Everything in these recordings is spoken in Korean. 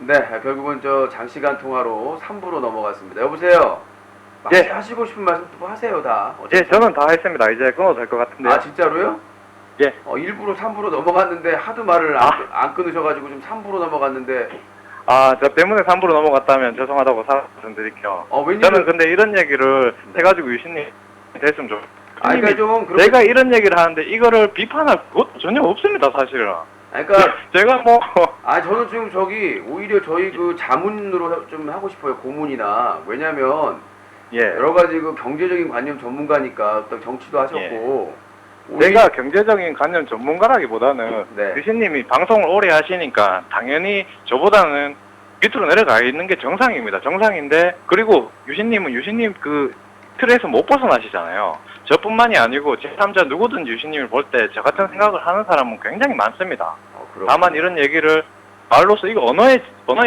네, 결국은 저 장시간 통화로 3부로 넘어갔습니다. 여보세요? 예. 하시고 싶은 말씀 또 하세요, 다. 예, 어차피. 저는 다 했습니다. 이제 끊어도 될 것 같은데요. 아, 진짜로요? 예. 1부로 3부로 넘어갔는데 하도 말을 안 끊으셔가지고 좀 3부로 넘어갔는데. 저 때문에 3부로 넘어갔다면 죄송하다고 말씀드릴게요. 웬일로? 저는 근데 이런 얘기를 해가지고 유신님 됐으면 좋겠어요. 그러니까 좀 그렇게. 내가 이런 얘기를 하는데 이거를 비판할 것도 전혀 없습니다, 사실은. 그러니까 제가 뭐 저는 지금 오히려 저희 그 자문으로 좀 하고 싶어요. 고문이나. 왜냐면 예. 여러 가지 그 경제적인 관념 전문가니까 또 정치도 하셨고. 내가 경제적인 관념 전문가라기보다는 네. 유신님이 방송을 오래 하시니까 당연히 저보다는 밑으로 내려가 있는 게 정상입니다. 정상인데, 그리고 유신님은 유신님 그 틀에서 못 벗어나시잖아요. 저뿐만이 아니고 제3자 누구든지 유신님을 볼 때 저 같은 생각을 하는 사람은 굉장히 많습니다. 다만 이런 얘기를 말로써 이거 언어의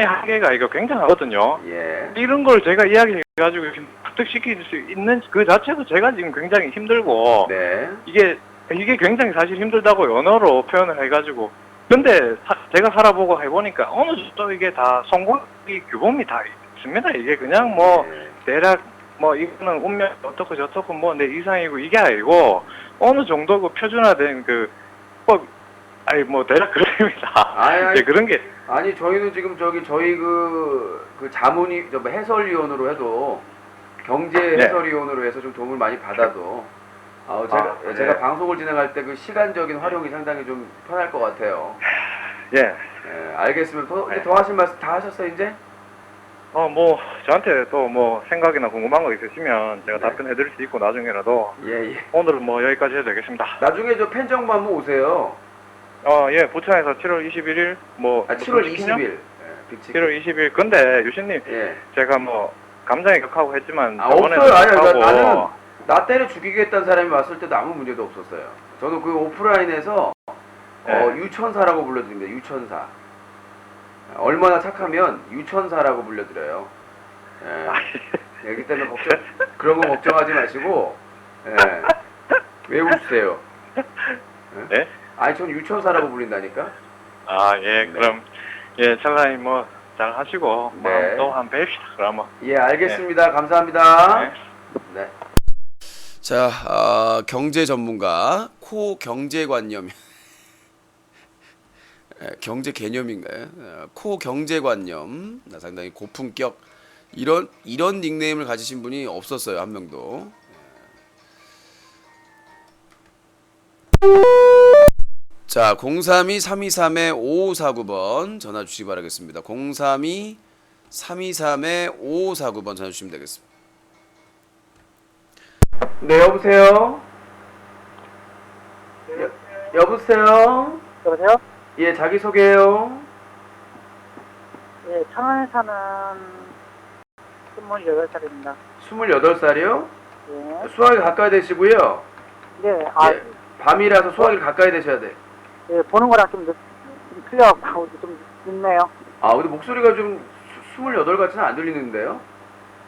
한계가 이거 굉장하거든요. 예. 이런 걸 제가 이야기해가지고 납득시킬 수 있는 그 자체도 제가 지금 굉장히 힘들고, 네. 이게 굉장히 사실 힘들다고 언어로 표현을 해가지고. 근데 제가 살아보고 해보니까 어느 정도 이게 다 성공의 규범이 다 있습니다. 이게 그냥 뭐 네. 대략 뭐 이거는 운명 어떻고 저떻고 뭐 내 이상이고 이게 아니고 어느 정도 그 표준화된 그 뭐 대략 그럽니다. 네, 그런 게. 아니 저희는 지금 저희 그 자문이 뭐 해설위원으로 해도 경제 해설위원으로 해서 좀 도움을 많이 받아도 제가 방송을 진행할 때 그 시간적인 활용이 상당히 좀 편할 것 같아요. 예. 알겠습니다. 더 하실 말씀 다 하셨어요 이제? 뭐 저한테 또 뭐 생각이나 궁금한 거 있으시면 제가 답변해드릴 수 있고 나중에라도. 예. 오늘은 뭐 여기까지 해도 되겠습니다. 나중에 저 팬정부 한번 오세요. 예, 부천에서 7월 21일, 7월 20일. 7월 20일. 근데, 유신님, 제가 뭐, 감정이 격하고 했지만, 없어요. 나는, 나 때려 죽이겠다는 사람이 왔을 때도 아무 문제도 없었어요. 저는 그 오프라인에서, 유천사라고 불러드립니다. 유천사. 얼마나 착하면, 유천사라고 불러드려요. 그렇기 때문에 그런 거 걱정하지 마시고, 왜 웃으세요? 네? 전 유천사라고 불린다니까? 그럼, 찰나님 뭐, 잘 하시고, 또 한 뵙시다, 그러면. 알겠습니다. 감사합니다. 네. 자, 경제 전문가, 경제관념. 경제 개념인가요? 경제관념. 상당히 고품격. 이런 닉네임을 가지신 분이 없었어요, 한 명도. 자, 032-323-5549번 전화 주시기 바라겠습니다. 032-323-5549번 전화 주시면 되겠습니다. 네, 여보세요? 여보세요? 여보세요? 예, 자기소개해요. 예, 창원에 사는 28살입니다. 28살이요? 예. 수학이 가까이 되시고요. 네, 밤이라서 수학이 가까이 되셔야 돼. 예, 보는 거랑 좀 틀려갖고 좀 늦네요. 근데 목소리가 좀 28 같지는 안 들리는데요?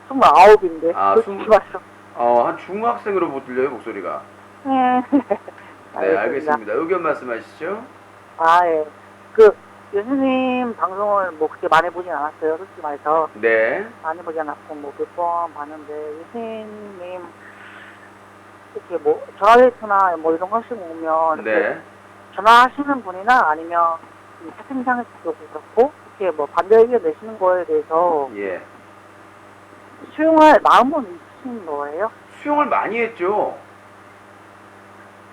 29인데. 한 중학생으로 못 들려요, 목소리가. 네, 알겠습니다. 의견 말씀하시죠. 예. 교수님 방송을 뭐 그렇게 많이 보진 않았어요, 솔직히 말해서. 네. 많이 보지 않았고, 몇 번 봤는데, 교수님, 이렇게 전화데이트나 이런 거 하시고 오면, 네. 전화하시는 분이나 아니면 채팅창에서도 그렇고, 이렇게 반대 의견 내시는 거에 대해서, 수용할 마음은 있으신 거예요? 수용을 많이 했죠.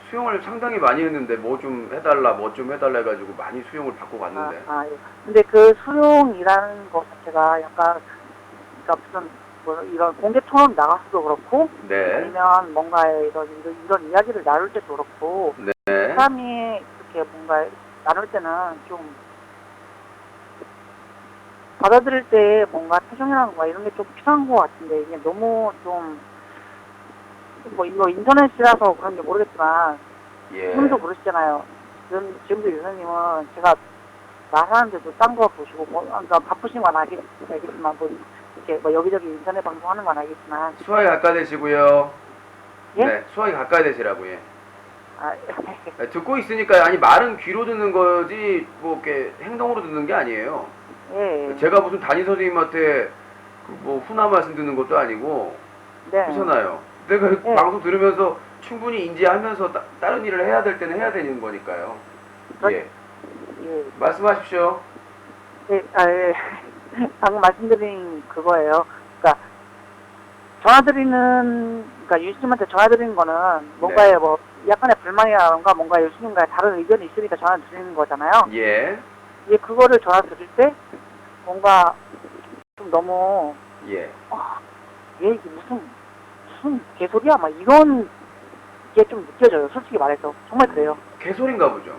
수용을 상당히 많이 했는데 뭐 좀 해달라 해가지고 많이 수용을 받고 갔는데. 예. 근데 그 수용이라는 것 자체가 약간, 그러니까 무슨 이런 공개 토론 나가서도 그렇고, 아니면 뭔가 이런 이야기를 나눌 때도 그렇고, 사람이 이렇게 뭔가 나눌 때는 좀 받아들일 때 뭔가 표정이라든가 이런 게 좀 필요한 것 같은데, 이게 너무 좀 이거 인터넷이라서 그런지 모르겠지만, 지금도 그러시잖아요. 지금도 유선님은 제가 나가는데도 딴 거 보시고, 그러니까 바쁘신 건 알겠지만, 이렇게 여기저기 인터넷 방송하는 건 알겠지만. 수학이 가까이 되시고요. 예? 네, 수학이 가까이 되시라고, 듣고 있으니까, 말은 귀로 듣는 거지, 뭐, 이렇게 행동으로 듣는 게 아니에요. 제가 무슨 담임 선생님한테 뭐 훈화 말씀 듣는 것도 아니고 네. 그렇잖아요. 내가 네. 방송 들으면서 충분히 인지하면서 다른 일을 해야 될 때는 해야 되는 거니까요. 예. 예. 말씀하십시오. 예, 예. 방금 말씀드린 그거예요. 그러니까 그러니까 유수님한테 전화드리는 거는 뭔가에 네. 뭐 약간의 불만이라던가 뭔가 유수님과의 다른 의견이 있으니까 전화 드리는 거잖아요. 예. 예, 그거를 전화 드릴 때 뭔가 좀 너무 예. 얘 이게 무슨 개소리야 막 이런 게 좀 느껴져요. 솔직히 말해서 정말 그래요. 개소리인가 보죠.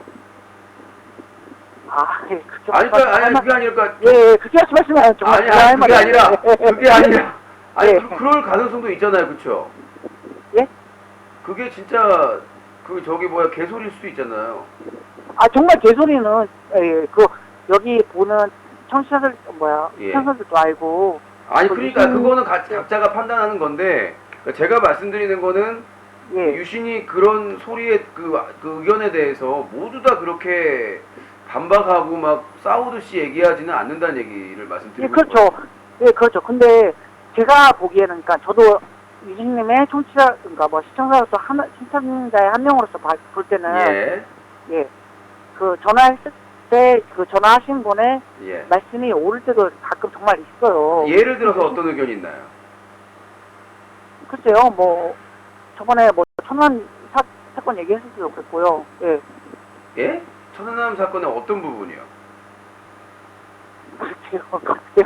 예, 그쪽 아니, 그게 아니라, 예, 그렇게 말씀하시면 정말 아니, 좋아할 그게 말이에요. 아니라, 그게 아니라, 아니, 예. 그럴 가능성도 있잖아요, 그쵸? 예? 그게 진짜, 개소리일 수도 있잖아요. 정말 개소리는 여기 보는 청취자들 예. 시청자들도 알고. 아니, 그러니까 무슨- 그거는 각자가 판단하는 건데, 제가 말씀드리는 거는, 예. 유신이 그런 소리의 그 의견에 대해서 모두 다 그렇게 반박하고 막 싸우듯이 얘기하지는 않는다는 얘기를 예, 말씀드리고 그렇죠. 있거든요. 예, 그렇죠. 근데 제가 보기에는, 그러니까 저도 유진님의 그러니까 뭐 시청자로서 시청자의 한 명으로서 볼 때는, 예. 예, 그 전화했을 때 그 전화하신 분의 예. 말씀이 옳을 때도 가끔 정말 있어요. 예를 들어서 어떤 의견이 있나요? 글쎄요, 뭐 저번에 뭐 천안 사건 얘기했을 때도 그랬고요. 예. 예? 천안함 사건의 어떤 부분이요? 글쎄요,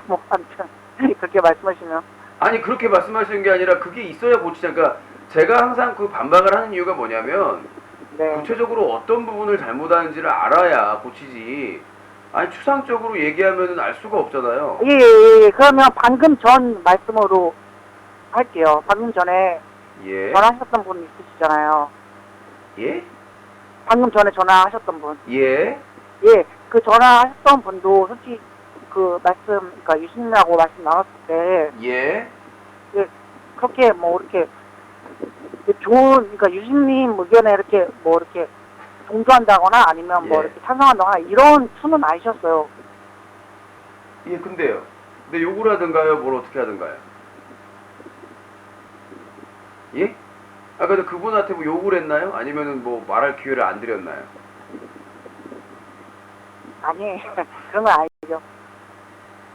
뭐 아무튼 그렇게 말씀하시면. 아니 그렇게 말씀하시는 게 아니라 그게 있어야 고치자. 그러니까 제가 항상 그 반박을 하는 이유가 뭐냐면 네. 구체적으로 어떤 부분을 잘못하는지를 알아야 고치지. 아니 추상적으로 얘기하면은 알 수가 없잖아요. 예. 그러면 방금 전 말씀으로 할게요. 방금 전에 예. 전화하셨던 분 있으시잖아요. 예? 방금 전에 전화하셨던 분. 예? 예. 그 전화하셨던 분도 솔직히 그러니까 유신이라고 말씀 나눴을 때, 예? 예, 그렇게 뭐 이렇게 그러니까 유신님 의견에 이렇게 뭐 이렇게 동조한다거나 아니면 뭐 예. 이렇게 찬성한다거나 이런 투는 아니셨어요. 예, 근데요. 근데 욕을 하든가요? 뭘 어떻게 하든가요? 예? 근데 그분한테 뭐 욕을 했나요? 아니면은 뭐 말할 기회를 안 드렸나요? 아니, 그런 건 아니죠.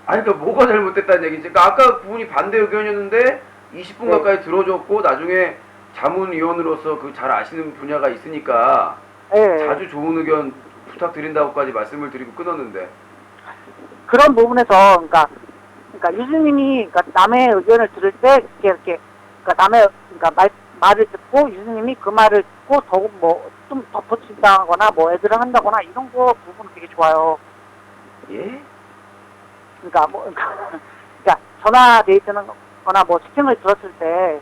아니, 그러니까 뭐가 잘못됐다는 얘기지? 그러니까 아까 그분이 반대 의견이었는데 20분 네. 가까이 들어줬고 나중에 자문위원으로서 그 잘 아시는 분야가 있으니까 예. 자주 좋은 의견 부탁드린다고까지 말씀을 드리고 끊었는데. 그런 부분에서, 그러니까 유수님이, 그러니까 남의 의견을 들을 때, 이렇게, 그러니까 말을 듣고, 유수님이 그 말을 듣고, 더욱 좀 덧붙인다거나, 애들을 한다거나, 이런 거 부분 되게 좋아요. 예? 그러니까 전화 데이트는 거나 채팅을 들었을 때,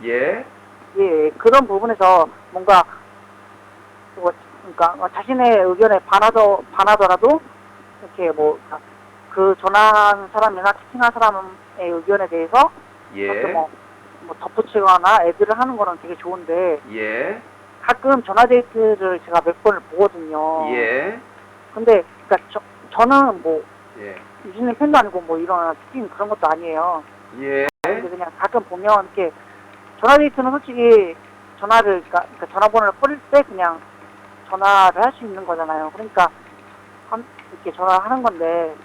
예? 예, 그런 부분에서 뭔가, 그러니까 자신의 의견에 반하더라도 이렇게 그 전화한 사람이나 채팅한 사람의 의견에 대해서 예? 그렇게 뭐 덧붙이거나 애들을 하는 거는 되게 좋은데 예? 가끔 전화 데이트를 제가 몇 번을 보거든요. 예? 근데 그러니까 저는 예? 유진님 팬도 아니고 이런 채팅 그런 것도 아니에요. 예? 근데 그냥 가끔 보면 이렇게 전화 데이트는 솔직히 그러니까 전화번호를 뿌릴 때 그냥 전화를 할 수 있는 거잖아요. 그러니까 이렇게 전화하는 건데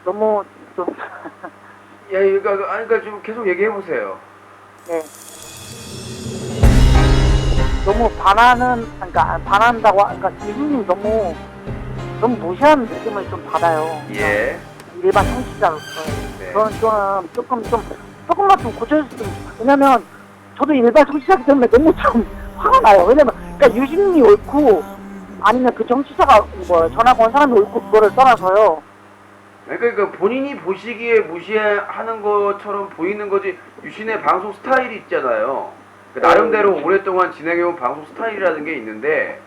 너무 좀 예, 그러니까 좀 계속 얘기해 보세요. 네. 너무 반한다고 유수님 너무 무시하는 느낌을 좀 받아요. 예? 일반 청취자로서. 네. 그건 조금만 좀 고쳐줬으면. 왜냐면 저도 일반 청취자기 때문에 너무 좀 화가 나요. 왜냐면 그러니까 유신님이 옳고 아니면 그 정치자가 전화 건 사람이 옳고 그거를 떠나서요. 그러니까 본인이 보시기에 무시하는 것처럼 보이는 거지. 유신의 방송 스타일이 있잖아요. 나름대로 오랫동안 진행해온 방송 스타일이라는 게 있는데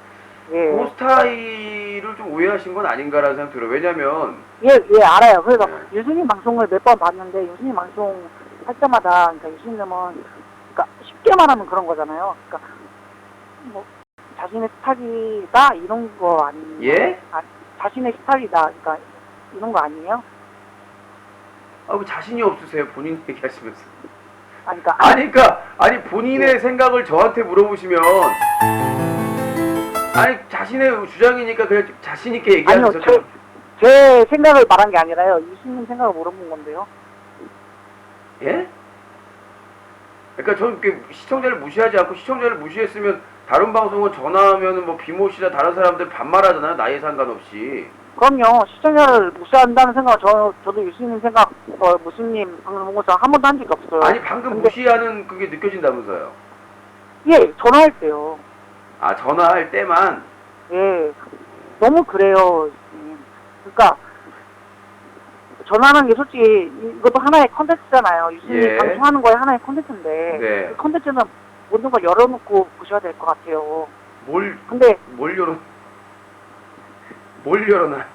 예. 그 스타일을 좀 오해하신 건 아닌가라는 생각이 들어요. 왜냐면 예, 알아요. 그래서 유승님 방송을 몇 번 봤는데 유승님 방송 할 때마다 그러니까 유승님은 그러니까 쉽게 말하면 그런 거잖아요. 그러니까 자신의 스타일이다 이런 거 아니에요? 예? 자신의 스타일이다. 그러니까 이런 거 아니에요? 아, 왜 자신이 없으세요? 본인 얘기하시면서. 아니 본인의 생각을 저한테 물어보시면 아니 자신의 주장이니까 그냥 좀 자신 있게 얘기하는 아니요, 제 생각을 말한 게 아니라요. 유신님 생각을 물어본 건데요. 예? 그러니까 저는 시청자를 무시하지 않고 시청자를 무시했으면 다른 방송은 전화하면은 뭐 비모 씨나 다른 사람들 반말하잖아요. 나이에 상관없이. 그럼요. 시청자를 무시한다는 생각 저도 유신님 생각 무신님 방송 본 것처럼 한 번도 한 적이 없어요. 아니 방금 근데, 무시하는 그게 느껴진다면서요. 예, 전화할 때요. 아 전화할 때만. 예, 너무 그래요. 그러니까 전화하는 게 솔직히 이것도 하나의 컨텐츠잖아요. 유신님 예. 방송하는 거에 하나의 컨텐츠인데 네. 그 컨텐츠는 모든 걸 열어놓고 보셔야 될 것 같아요. 뭘 열어놔?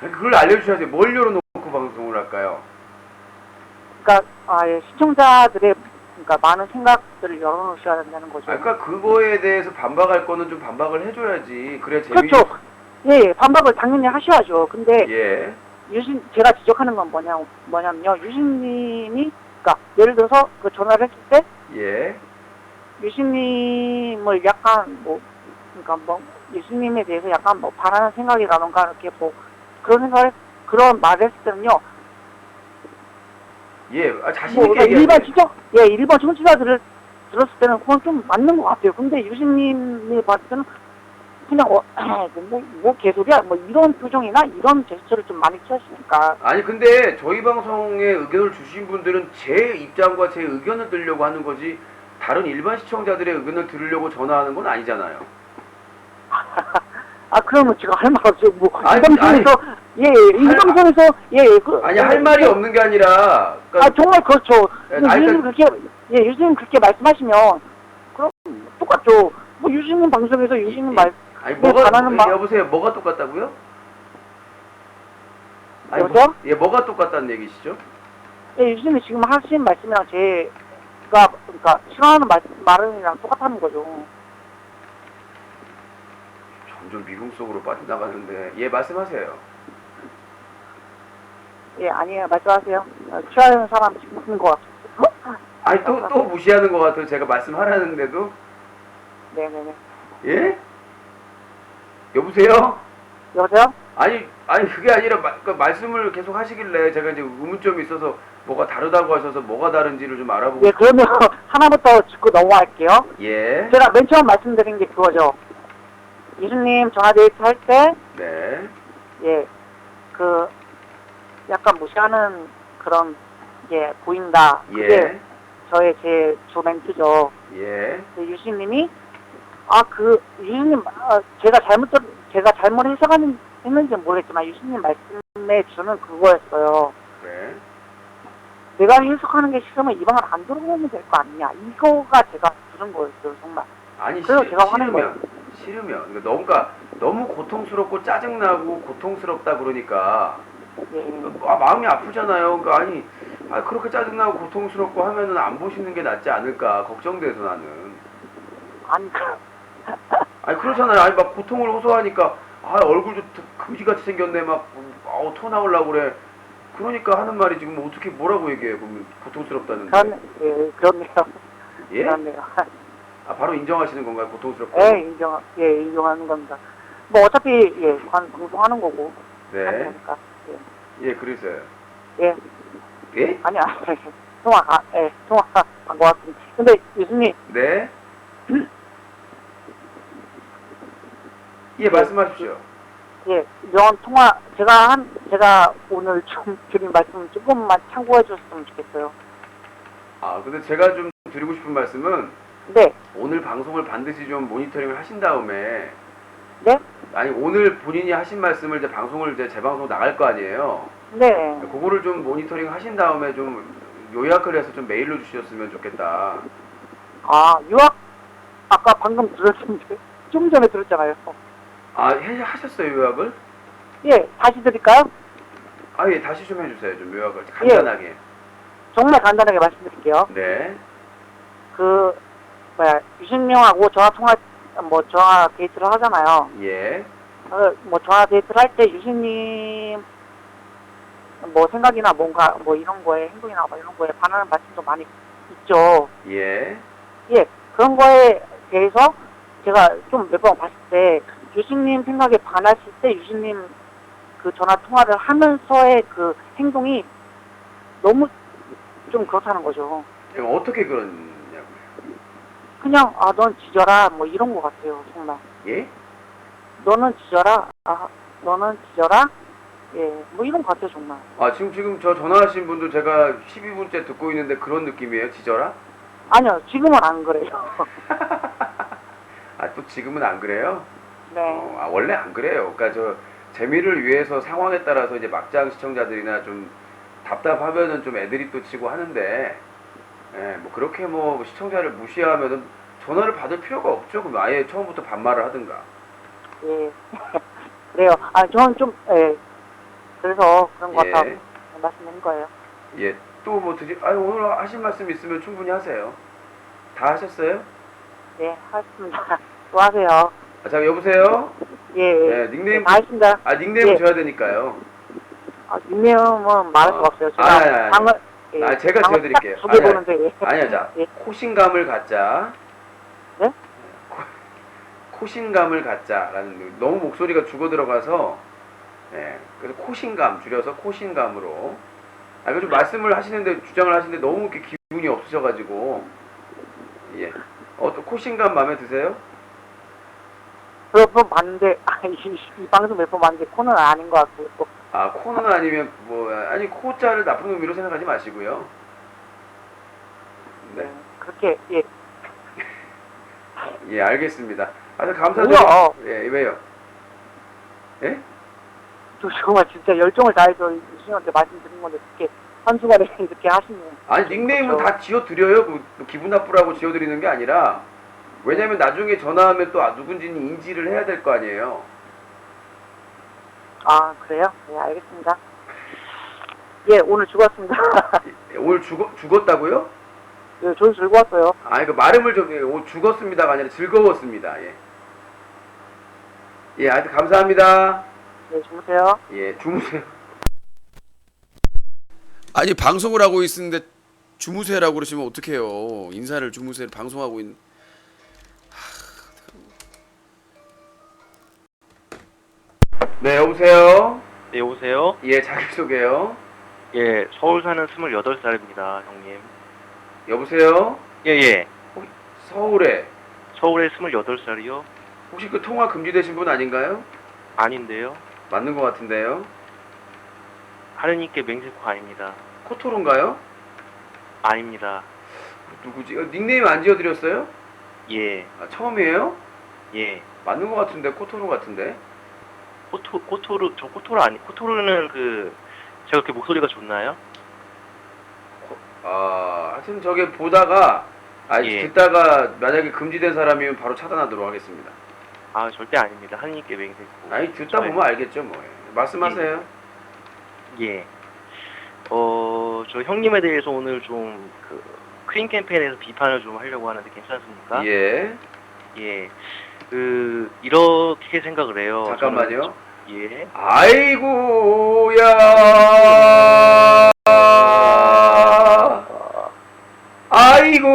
그걸 알려주셔야지. 뭘 열어놓고 방송을 할까요? 그러니까 시청자들의 그러니까 많은 생각들을 열어놓으셔야 된다는 거죠. 그러니까 그거에 대해서 반박할 거는 좀 반박을 해줘야지. 그래 그렇죠. 예, 반박을 당연히 하셔야죠. 근데 예. 제가 지적하는 건 뭐냐면요. 유신님이 그러니까 예를 들어서 그 전화를 했을 때 예. 유신님을 약간 그러니까 유신님에 대해서 약간 바라는 생각이라던가 이렇게 그런 말을 했을 때는요. 예. 자신 있게 일반 청취자들을 들었을 때는 그건 좀 맞는 것 같아요. 근데 유신님이 봤을 때는 그냥 뭐 개소리야 이런 표정이나 이런 제스처를 좀 많이 취하시니까. 아니 근데 저희 방송에 의견을 주신 분들은 제 입장과 제 의견을 들으려고 하는 거지 다른 일반 시청자들의 의견을 들으려고 전화하는 건 아니잖아요. 그러면 제가 할 말 없죠. 할 말이 없는 게 아니라. 그러니까 정말 그렇죠. 유진님 그렇게 말씀하시면 그럼 똑같죠. 유진님 방송에서 유진님 여보세요. 뭐가 똑같다고요? 여보세요? 뭐가 똑같다는 얘기시죠? 예, 유진님 지금 하신 말씀이랑 그러니까 싫어하는 말은이랑 똑같다는 거죠. 점점 미궁 속으로 빠져나가는데. 예, 말씀하세요. 예, 아니에요. 말씀하세요. 취하는 사람 지금 있는 것 같아요. 아니, 또 무시하는 것 같아요. 제가 말씀하라는데도. 네네네. 예? 여보세요? 여보세요? 아니, 그게 아니라, 말씀을 계속 하시길래 제가 이제 의문점이 있어서 뭐가 다르다고 하셔서 뭐가 다른지를 좀 알아보고. 예, 그러면 하나부터 짚고 넘어갈게요. 예. 제가 맨 처음 말씀드린 게 그거죠. 유수님 전화데이트 할 때. 네. 예, 약간 무시하는 그런 게 보인다. 그게 저의 제 주 멘트죠. 예. 유수님이 유수님 제가 잘못 했는지 모르겠지만 유수님 말씀에 주는 그거였어요. 네. 내가 해석하는 게 싫으면 이 방을 안 들어오면 될 거 아니냐. 이거가 제가 들은 거였어요, 정말. 아니, 그래서 제가 화낸 거예요. 싫으면. 그러니까 너무 고통스럽고 짜증나고 고통스럽다 그러니까. 마음이 아프잖아요. 그러니까 그렇게 짜증나고 고통스럽고 하면은 안 보시는 게 낫지 않을까 걱정돼서 나는. 그렇잖아요. 막 고통을 호소하니까 얼굴도 그지같이 생겼네 토 나오려고 그래. 그러니까 하는 말이 지금 어떻게 뭐라고 얘기해? 그러면 고통스럽다는데. 그렇네요. 예? 그렇네요. 바로 인정하시는 건가요? 고통스럽다. 인정하는 겁니다. 어차피 방송하는 거고. 네. 예, 그래서요. 예. 예? 아니야. 통화 한 것 같습니다. 근데 유수님. 네. 예, 말씀하십시오. 예, 이런 통화 제가 오늘 좀 드린 말씀 조금만 참고해 주셨으면 좋겠어요. 근데 제가 좀 드리고 싶은 말씀은 네. 오늘 방송을 반드시 좀 모니터링을 하신 다음에 네? 아니 오늘 본인이 하신 말씀을 이제 방송을 재방송 나갈 거 아니에요. 네. 그거를 좀 모니터링 하신 다음에 좀 요약을 해서 좀 메일로 주셨으면 좋겠다. 요약 아까 방금 들었는데 좀 전에 들었잖아요. 하셨어요 요약을? 예, 다시 드릴까요? 예, 다시 좀 해주세요. 좀 요약을 간단하게. 예, 정말 간단하게 말씀드릴게요. 네. 유신명하고 전화 데이트를 하잖아요. 예. 뭐 전화 데이트를 할 때 유신님 뭐 생각이나 뭔가 뭐 이런 거에 행동이나 뭐 이런 거에 반하는 말씀도 많이 있죠. 예. 예, 그런 거에 대해서 제가 좀 몇 번 봤을 때 유신님 생각에 반하실 때 유신님 그 전화 통화를 하면서의 그 행동이 너무 좀 그렇다는 거죠. 어떻게 그러냐고요? 그냥 넌 지져라 뭐 이런 거 같아요 정말. 예? 너는 지져라. 너는 지져라. 예, 뭐 이런 거 같아요 정말. 지금 저 전화하신 분도 제가 12분째 듣고 있는데 그런 느낌이에요? 지져라? 아니요, 지금은 안 그래요. 또 지금은 안 그래요? 네. 원래 안 그래요. 그러니까 저 재미를 위해서 상황에 따라서 이제 막장 시청자들이나 좀 답답하면은 좀 애들이 또 치고 하는데, 예, 뭐 그렇게 뭐 시청자를 무시하면은 전화를 받을 필요가 없죠. 그럼 아예 처음부터 반말을 하든가. 예. 그래요. 저는 좀, 예. 그래서 그런 거 같아서 말씀드린 거예요. 예. 또 뭐 오늘 하실 말씀 있으면 충분히 하세요. 다 하셨어요? 네, 하겠습니다. 또 하세요. 자, 여보세요? 예. 네, 닉네임. 네, 다 했습니다. 닉네임을 예. 줘야 되니까요. 닉네임은 말할 수가 없어요. 제가 방을, 예. 제가 지어드릴게요. 두개 보는데, 예. 아니야, 자. 예. 코신감을 갖자. 네? 코신감을 갖자라는, 너무 목소리가 죽어 들어가서, 예. 그래서 코신감, 줄여서 코신감으로. 좀 말씀을 하시는데, 주장을 하시는데 너무 이렇게 기분이 없으셔가지고, 예. 코신감 마음에 드세요? 몇 번 봤는데, 이 방송 몇 번 봤는데, 코는 아닌 것 같고, 또. 코는 아니면, 코자를 나쁜 의미로 생각하지 마시고요. 네. 그렇게, 예. 예, 알겠습니다. 감사드려요. 예, 왜요? 예? 저 정말 진짜 열정을 다해서 유신한테 말씀드린 건데, 그렇게 한순간에 이렇게 하시면. 닉네임은 그렇죠. 다 지어드려요. 기분 나쁘라고 지어드리는 게 아니라, 왜냐면 나중에 전화하면 또 누군지는 인지를 해야 될 거 아니에요. 그래요? 네, 알겠습니다. 예, 오늘 죽었습니다. 오늘 죽었다고요? 예, 저는 즐거웠어요. 말음을 오늘 죽었습니다가 아니라 즐거웠습니다. 예. 예, 하여튼 감사합니다. 네, 주무세요. 예, 주무세요. 방송을 하고 있는데 주무세요라고 그러시면 어떡해요. 인사를 주무세요. 방송하고 있는. 네, 여보세요? 네, 여보세요? 예, 자기소개요. 예, 서울 사는 28살입니다, 형님. 여보세요? 예. 서울에 서울에 28살이요? 혹시 그 통화 금지되신 분 아닌가요? 아닌데요? 맞는 것 같은데요. 하느님께 맹세코 아닙니다. 코토로인가요? 아닙니다. 누구지? 닉네임 안 지어드렸어요? 예, 처음이에요? 예. 맞는 것 같은데, 코토로 같은데. 코토르는 제가 그렇게 목소리가 좋나요? 하여튼 저게 보다가 예. 듣다가 만약에 금지된 사람이면 바로 차단하도록 하겠습니다. 절대 아닙니다. 하느님께 맹세코. 듣다 보면 알겠죠, 뭐. 말씀하세요. 예. 저 형님에 대해서 오늘 좀 크림 캠페인에서 비판을 좀 하려고 하는데 괜찮습니까? 예. 예. 이렇게 생각을 해요. 잠깐만요. 예. 아이고야.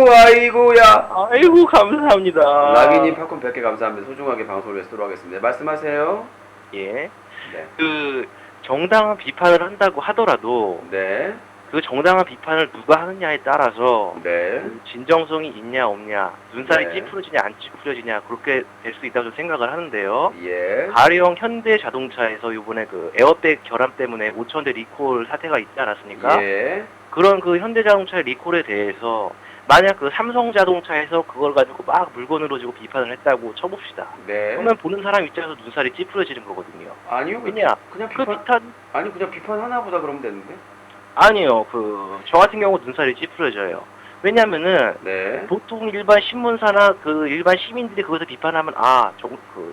아이고야. 아이고, 감사합니다. 라기님 팝콘 100개 감사합니다. 소중하게 방송을 위해서 하겠습니다. 말씀하세요. 예. 네. 정당한 비판을 한다고 하더라도, 네. 그 정당한 비판을 누가 하느냐에 따라서, 네. 진정성이 있냐, 없냐, 눈살이 네. 찌푸려지냐, 안 찌푸려지냐, 그렇게 될 수 있다고 생각을 하는데요. 예. 가령 현대 자동차에서 이번에 에어백 결함 때문에 5,000대 리콜 사태가 있지 않았습니까? 예. 그런 현대 자동차의 리콜에 대해서, 만약 삼성 자동차에서 그걸 가지고 막 물건으로 지고 비판을 했다고 쳐봅시다. 네. 그러면 보는 사람 입장에서 눈살이 찌푸려지는 거거든요. 아니요. 왜냐? 그냥 비판 비판 하나 보다 그러면 되는데. 아니요. 저 같은 경우 눈살이 찌푸려져요. 왜냐면은 네. 보통 일반 신문사나 일반 시민들이 그것을 비판하면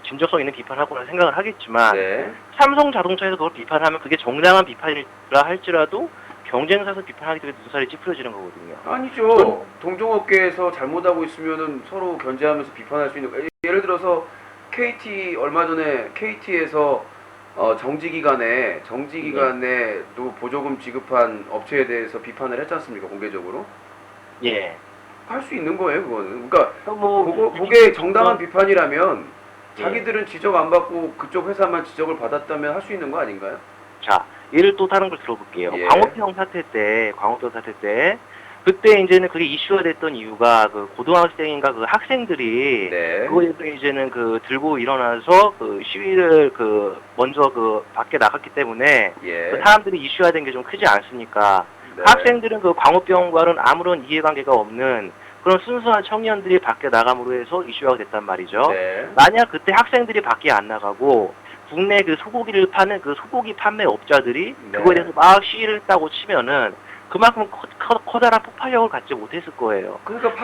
진정성 있는 비판하구나 생각을 하겠지만 네. 삼성 자동차에서 그걸 비판하면 그게 정당한 비판이라 할지라도 경쟁사에서 비판하기 때문에 눈살이 찌푸려지는 거거든요. 아니죠. 동종업계에서 잘못하고 있으면은 서로 견제하면서 비판할 수 있는. 예를 들어서 KT 얼마 전에 KT에서 정지 기간에도 보조금 지급한 업체에 대해서 비판을 했지 않습니까? 공개적으로. 예. 할 수 있는 거예요, 그거는. 그러니까 뭐 그게 정당한 비판이라면 예. 자기들은 지적 안 받고 그쪽 회사만 지적을 받았다면 할 수 있는 거 아닌가요? 자, 예를 또 다른 걸 들어볼게요. 예. 광우병 사태 때, 그때 이제는 그게 이슈가 됐던 이유가 그 고등학생인가 그 학생들이 네. 그거에서 이제는 그 들고 일어나서 그 시위를 그 먼저 그 밖에 나갔기 때문에 예. 그 사람들이 이슈가 된 게 좀 크지 않습니까? 네. 학생들은 그 광우병과는 아무런 이해관계가 없는 그런 순수한 청년들이 밖에 나감으로 해서 이슈가 됐단 말이죠. 네. 만약 그때 학생들이 밖에 안 나가고 국내 그 소고기를 파는 그 소고기 판매 업자들이 네. 그거에 대해서 막 시위를 했다고 치면은 그만큼 커다란 폭발력을 갖지 못했을 거예요. 그러니까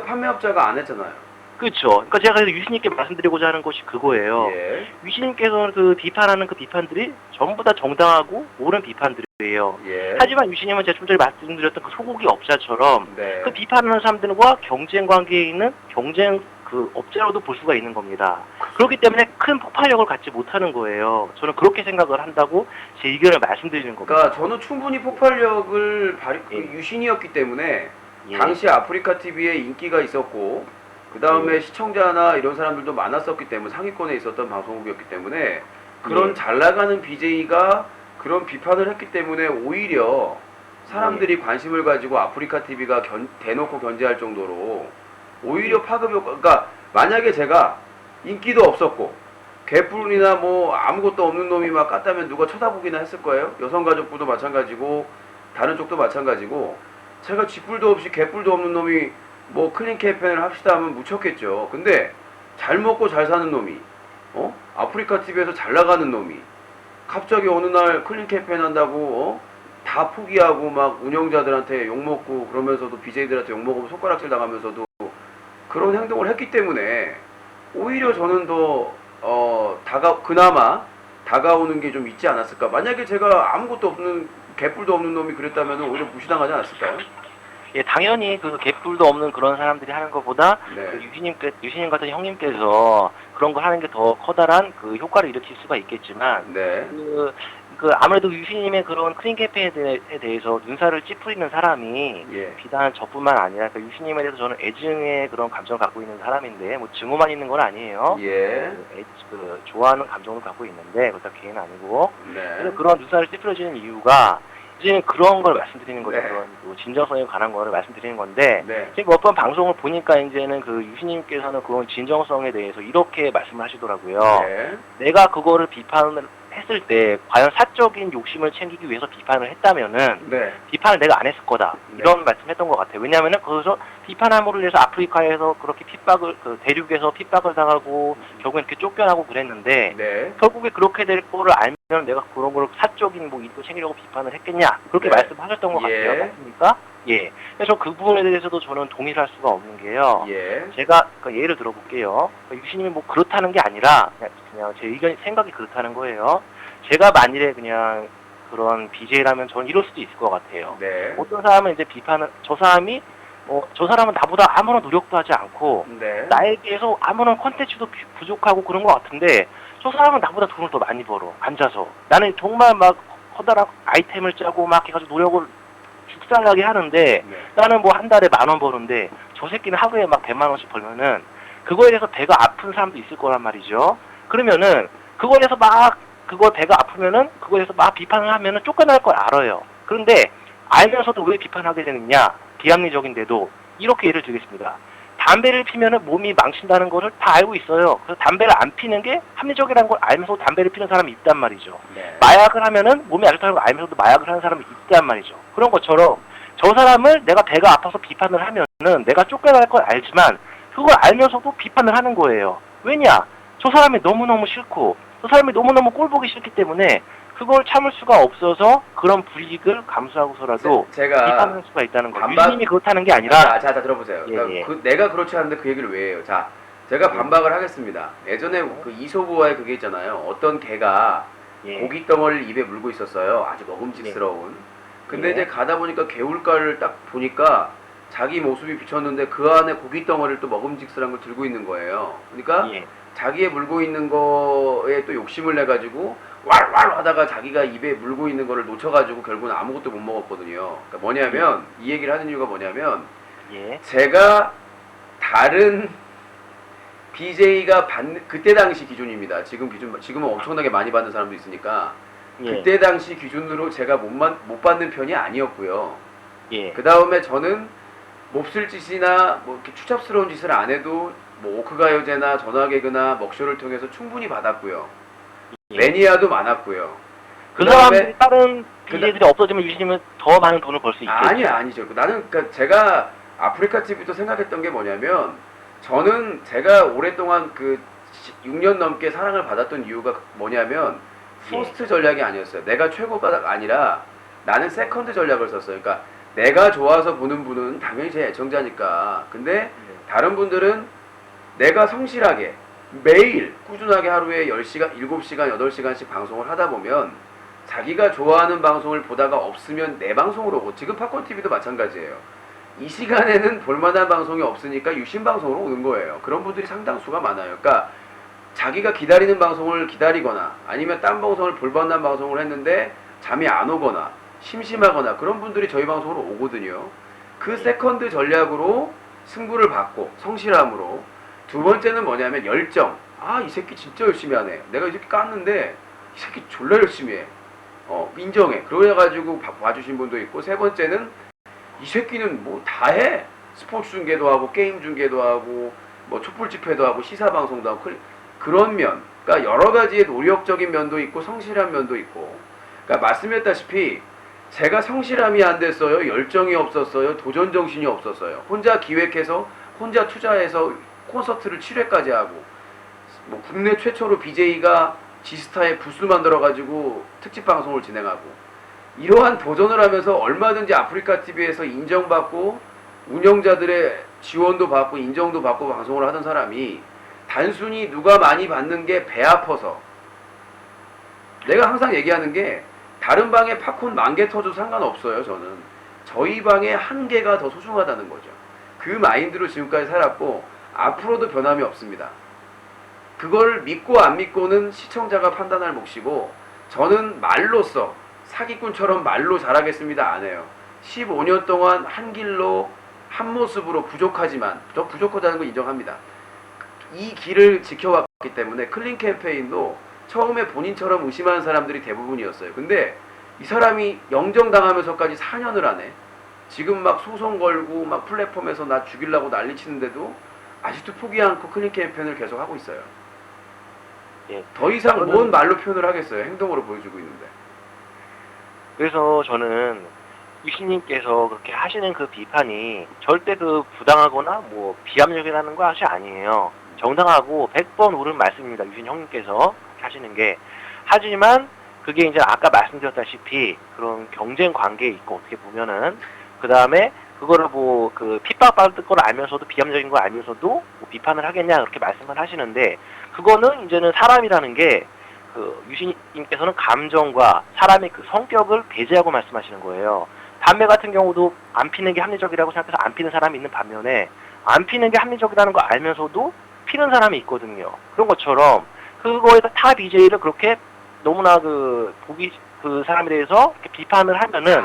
판매업자가 안 했잖아요. 그렇죠. 그러니까 제가 그래서 유신님께 말씀드리고자 하는 것이 그거예요. 예. 유신님께서는 그 비판하는 그 비판들이 전부 다 정당하고 옳은 비판들이에요. 예. 하지만 유신님은 제가 좀 전에 말씀드렸던 그 소고기 업자처럼 네. 그 비판하는 사람들과 경쟁 관계에 있는 경쟁 그 업체로도 볼 수가 있는 겁니다. 그렇기 때문에 큰 폭발력을 갖지 못하는 거예요. 저는 그렇게 생각을 한다고 제 의견을 말씀드리는 겁니다. 그러니까 저는 충분히 폭발력을 예. 유신이었기 때문에 예. 당시 아프리카 TV에 인기가 있었고 그 다음에 예. 시청자나 이런 사람들도 많았었기 때문에 상위권에 있었던 방송국이었기 때문에 그런 예. 잘 나가는 BJ가 그런 비판을 했기 때문에 오히려 사람들이 관심을 가지고 아프리카 TV가 대놓고 견제할 정도로 오히려 파급 효과. 그러니까 만약에 제가 인기도 없었고 개뿔이나 뭐 아무것도 없는 놈이 막 깠다면 누가 쳐다보기나 했을 거예요. 여성가족부도 마찬가지고 다른 쪽도 마찬가지고 제가 쥐뿔도 없이 개뿔도 없는 놈이 뭐 클린 캠페인을 합시다 하면 묻혔겠죠. 근데 잘 먹고 잘 사는 놈이 아프리카 TV에서 잘 나가는 놈이 갑자기 어느 날 클린 캠페인 한다고 다 포기하고 막 운영자들한테 욕먹고 그러면서도 BJ들한테 욕먹고 손가락질 당하면서도 그런 행동을 했기 때문에 오히려 저는 더 그나마 다가오는 게 좀 있지 않았을까. 만약에 제가 아무것도 없는 개뿔도 없는 놈이 그랬다면 오히려 무시당하지 않았을까요? 예, 당연히 그 개뿔도 없는 그런 사람들이 하는 것보다 네. 그 유신님 같은 형님께서 그런 걸 하는 게 더 커다란 그 효과를 일으킬 수가 있겠지만 네. 아무래도 유신님의 그런 클린 캠페인에 대해서 눈살을 찌푸리는 사람이 예. 비단 저뿐만 아니라 그 유신님에 대해서 저는 애증의 그런 감정을 갖고 있는 사람인데 뭐 증오만 있는 건 아니에요. 예. 좋아하는 감정을 갖고 있는데 그렇다 개인 아니고 그래서 네. 그런 눈살을 찌푸려지는 이유가 이제는 그런 걸 말씀드리는 거죠. 네. 그런 뭐 진정성에 관한 거를 말씀드리는 건데 네. 지금 어떤 방송을 보니까 이제는 그 유신님께서는 그런 진정성에 대해서 이렇게 말씀을 하시더라고요. 네. 내가 그거를 비판을 했을 때 과연 사적인 욕심을 챙기기 위해서 비판을 했다면은 네. 비판을 내가 안 했을 거다 네. 이런 말씀했던 것 같아요. 왜냐하면은 거기서 비판함으로 인해서 아프리카에서 그렇게 핍박을 대륙에서 핍박을 당하고 결국엔 이렇게 쫓겨나고 그랬는데 네. 결국에 그렇게 될 거를 알면 내가 그런 걸 사적인 뭐 이익도 챙기려고 비판을 했겠냐 그렇게 네. 말씀하셨던 것 예. 같아요. 맞습니까? 예. 그래서 그 부분에 대해서도 저는 동의를 할 수가 없는 게요. 예. 제가 예를 들어볼게요. 유신님이 뭐 그렇다는 게 아니라 그냥 제 의견 생각이 그렇다는 거예요. 제가 만일에 그냥 그런 BJ라면 저는 이럴 수도 있을 것 같아요. 네. 어떤 사람은 이제 비판을 저 사람은 나보다 아무런 노력도 하지 않고 네. 나에 비해서 아무런 컨텐츠도 부족하고 그런 것 같은데 저 사람은 나보다 돈을 더 많이 벌어 앉아서 나는 정말 막 커다란 아이템을 짜고 막 해가지고 노력을 죽살나게 하는데 네. 나는 뭐 한 달에 10,000원 버는데 저 새끼는 하루에 막 100만 원씩 벌면은 그거에 대해서 배가 아픈 사람도 있을 거란 말이죠. 그러면은 그거에 대해서 막 그거 배가 아프면은 그거에 대해서 막 비판을 하면은 쫓겨날 걸 알아요. 그런데 알면서도 왜 비판하게 되느냐? 비합리적인데도 이렇게 예를 들겠습니다. 담배를 피면은 몸이 망친다는 거를 다 알고 있어요. 그래서 담배를 안 피는 게 합리적이라는 걸 알면서 담배를 피는 사람이 있단 말이죠. 네. 마약을 하면은 몸이 안 좋다는 걸 알면서도 마약을 하는 사람이 있단 말이죠. 그런 것처럼 저 사람을 내가 배가 아파서 비판을 하면은 내가 쫓겨날 걸 알지만 그걸 알면서도 비판을 하는 거예요. 왜냐? 저 사람이 너무너무 싫고 저 사람이 너무너무 꼴보기 싫기 때문에 그걸 참을 수가 없어서 그런 불이익을 감수하고서라도 제가 비판할 수가 있다는 거예요. 반박- 유신님이 그렇다는 게 아니라 자, 들어보세요. 예, 그러니까 예. 내가 그렇지 않은데 그 얘기를 왜 해요? 자, 제가 반박을 하겠습니다. 예전에 그 이소부와의 그게 있잖아요. 어떤 개가 예. 고기 덩어리를 입에 물고 있었어요. 아주 먹음직스러운. 근데 예. 이제 가다 보니까 개울가를 딱 보니까 자기 모습이 비쳤는데 그 안에 고기 덩어리를 또 먹음직스러운 걸 들고 있는 거예요. 그러니까 예. 자기의 물고 있는 거에 또 욕심을 내가지고 왈왈 하다가 자기가 입에 물고 있는 거를 놓쳐가지고 결국은 아무것도 못 먹었거든요. 그러니까 뭐냐면 이 얘기를 하는 이유가 뭐냐면 예. 제가 다른 BJ가 받는 그때 당시 기준입니다. 지금은 엄청나게 많이 받는 사람도 있으니까 예. 그때 당시 기준으로 제가 못 받는 편이 아니었고요. 예. 그 다음에 저는 몹쓸 짓이나 뭐 이렇게 추잡스러운 짓을 안 해도 뭐 오크가요제나 전화개그나 먹쇼를 통해서 충분히 받았고요. 예. 매니아도 많았고요. 그 그다음에 사람들이 다른 BJ들이 없어지면 유신님은 더 많은 돈을 벌 수 있겠죠. 아니죠. 나는 그러니까 제가 아프리카 TV도 생각했던 게 뭐냐면 저는 제가 오랫동안 그 6년 넘게 사랑을 받았던 이유가 뭐냐면 포스트 전략이 아니었어요. 내가 최고가 아니라 나는 세컨드 전략을 썼어요. 그러니까 내가 좋아서 보는 분은 당연히 제 애청자니까. 근데 다른 분들은 내가 성실하게 매일 꾸준하게 하루에 10시간, 7시간, 8시간씩 방송을 하다 보면 자기가 좋아하는 방송을 보다가 없으면 내 방송으로 오고 지금 팝콘TV도 마찬가지예요. 이 시간에는 볼만한 방송이 없으니까 유신 방송으로 오는 거예요. 그런 분들이 상당수가 많아요. 그러니까 자기가 기다리는 방송을 기다리거나 아니면 딴 방송을 볼만한 방송을 했는데 잠이 안 오거나 심심하거나 그런 분들이 저희 방송으로 오거든요. 그 세컨드 전략으로 승부를 받고 성실함으로 두 번째는 뭐냐면 열정. 아, 이 새끼 진짜 열심히 하네. 내가 이 새끼 깠는데 이 새끼 졸라 열심히 해. 인정해. 그래가지고 봐주신 분도 있고 세 번째는 이 새끼는 뭐 다 해. 스포츠 중계도 하고 게임 중계도 하고 뭐 촛불 집회도 하고 시사 방송도 하고 그런 면. 그러니까 여러 가지의 노력적인 면도 있고 성실한 면도 있고. 그러니까 말씀했다시피 제가 성실함이 안 됐어요. 열정이 없었어요. 도전 정신이 없었어요. 혼자 기획해서 혼자 투자해서 콘서트를 7회까지 하고 뭐 국내 최초로 BJ가 지스타에 부스 만들어가지고 특집 방송을 진행하고 이러한 도전을 하면서 얼마든지 아프리카 TV에서 인정받고 운영자들의 지원도 받고 인정도 받고 방송을 하던 사람이 단순히 누가 많이 받는 게 배 아파서 내가 항상 얘기하는 게 다른 방에 팝콘 10,000개 터져도 상관없어요. 저는 저희 방에 1개가 더 소중하다는 거죠. 그 마인드로 지금까지 살았고 앞으로도 변함이 없습니다. 그걸 믿고 안 믿고는 시청자가 판단할 몫이고 저는 말로써 사기꾼처럼 말로 잘하겠습니다 안 해요. 15년 동안 한 길로 한 모습으로 부족하지만 저 부족하다는 거 인정합니다. 이 길을 지켜왔기 때문에 클린 캠페인도 처음에 본인처럼 의심하는 사람들이 대부분이었어요. 근데 이 사람이 영정당하면서까지 4년을 하네. 지금 막 소송 걸고 막 플랫폼에서 나 죽이려고 난리치는데도 아직도 포기 않고 클린 캠페인을 계속 하고 있어요. 예. 더 이상 뭔 말로 표현을 하겠어요. 행동으로 보여주고 있는데. 그래서 저는 유신님께서 그렇게 하시는 그 비판이 절대 그 부당하거나 뭐 비합리적이라는 것이 아니에요. 정당하고 100번 옳은 말씀입니다. 유신 형님께서 그렇게 하시는 게. 하지만 그게 이제 아까 말씀드렸다시피 그런 경쟁 관계에 있고 어떻게 보면은 그 다음에 그거를 뭐 그 핍박받을 걸 알면서도 비합리적인 걸 알면서도 뭐 비판을 하겠냐 그렇게 말씀을 하시는데 그거는 이제는 사람이라는 게 그 유신님께서는 감정과 사람의 그 성격을 배제하고 말씀하시는 거예요. 담배 같은 경우도 안 피는 게 합리적이라고 생각해서 안 피는 사람이 있는 반면에 안 피는 게 합리적이라는 거 알면서도 피는 사람이 있거든요. 그런 것처럼 그거에다 타 BJ를 그렇게 너무나 그 사람에 대해서 이렇게 비판을 하면은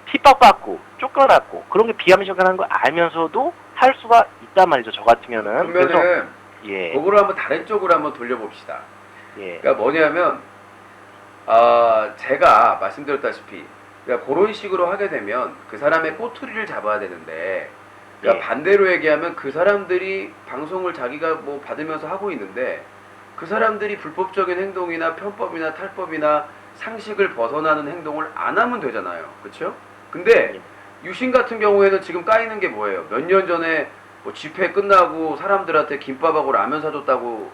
핍박받고 쫓겨났고 그런 게 비합리적이라는 걸 알면서도 할 수가 있단 말이죠. 저 같으면은. 그러면은 예. 그거를 한번 다른 쪽으로 한번 돌려봅시다. 예. 그러니까 뭐냐면 제가 말씀드렸다시피 그러니까 그런 식으로 하게 되면 그 사람의 꼬투리를 잡아야 되는데 그러니까 예. 반대로 얘기하면 그 사람들이 방송을 자기가 뭐 받으면서 하고 있는데 그 사람들이 불법적인 행동이나 편법이나 탈법이나 상식을 벗어나는 행동을 안 하면 되잖아요. 그렇죠? 근데 예. 유신 같은 경우에는 지금 까이는 게 뭐예요? 몇 년 전에 뭐 집회 끝나고 사람들한테 김밥하고 라면 사줬다고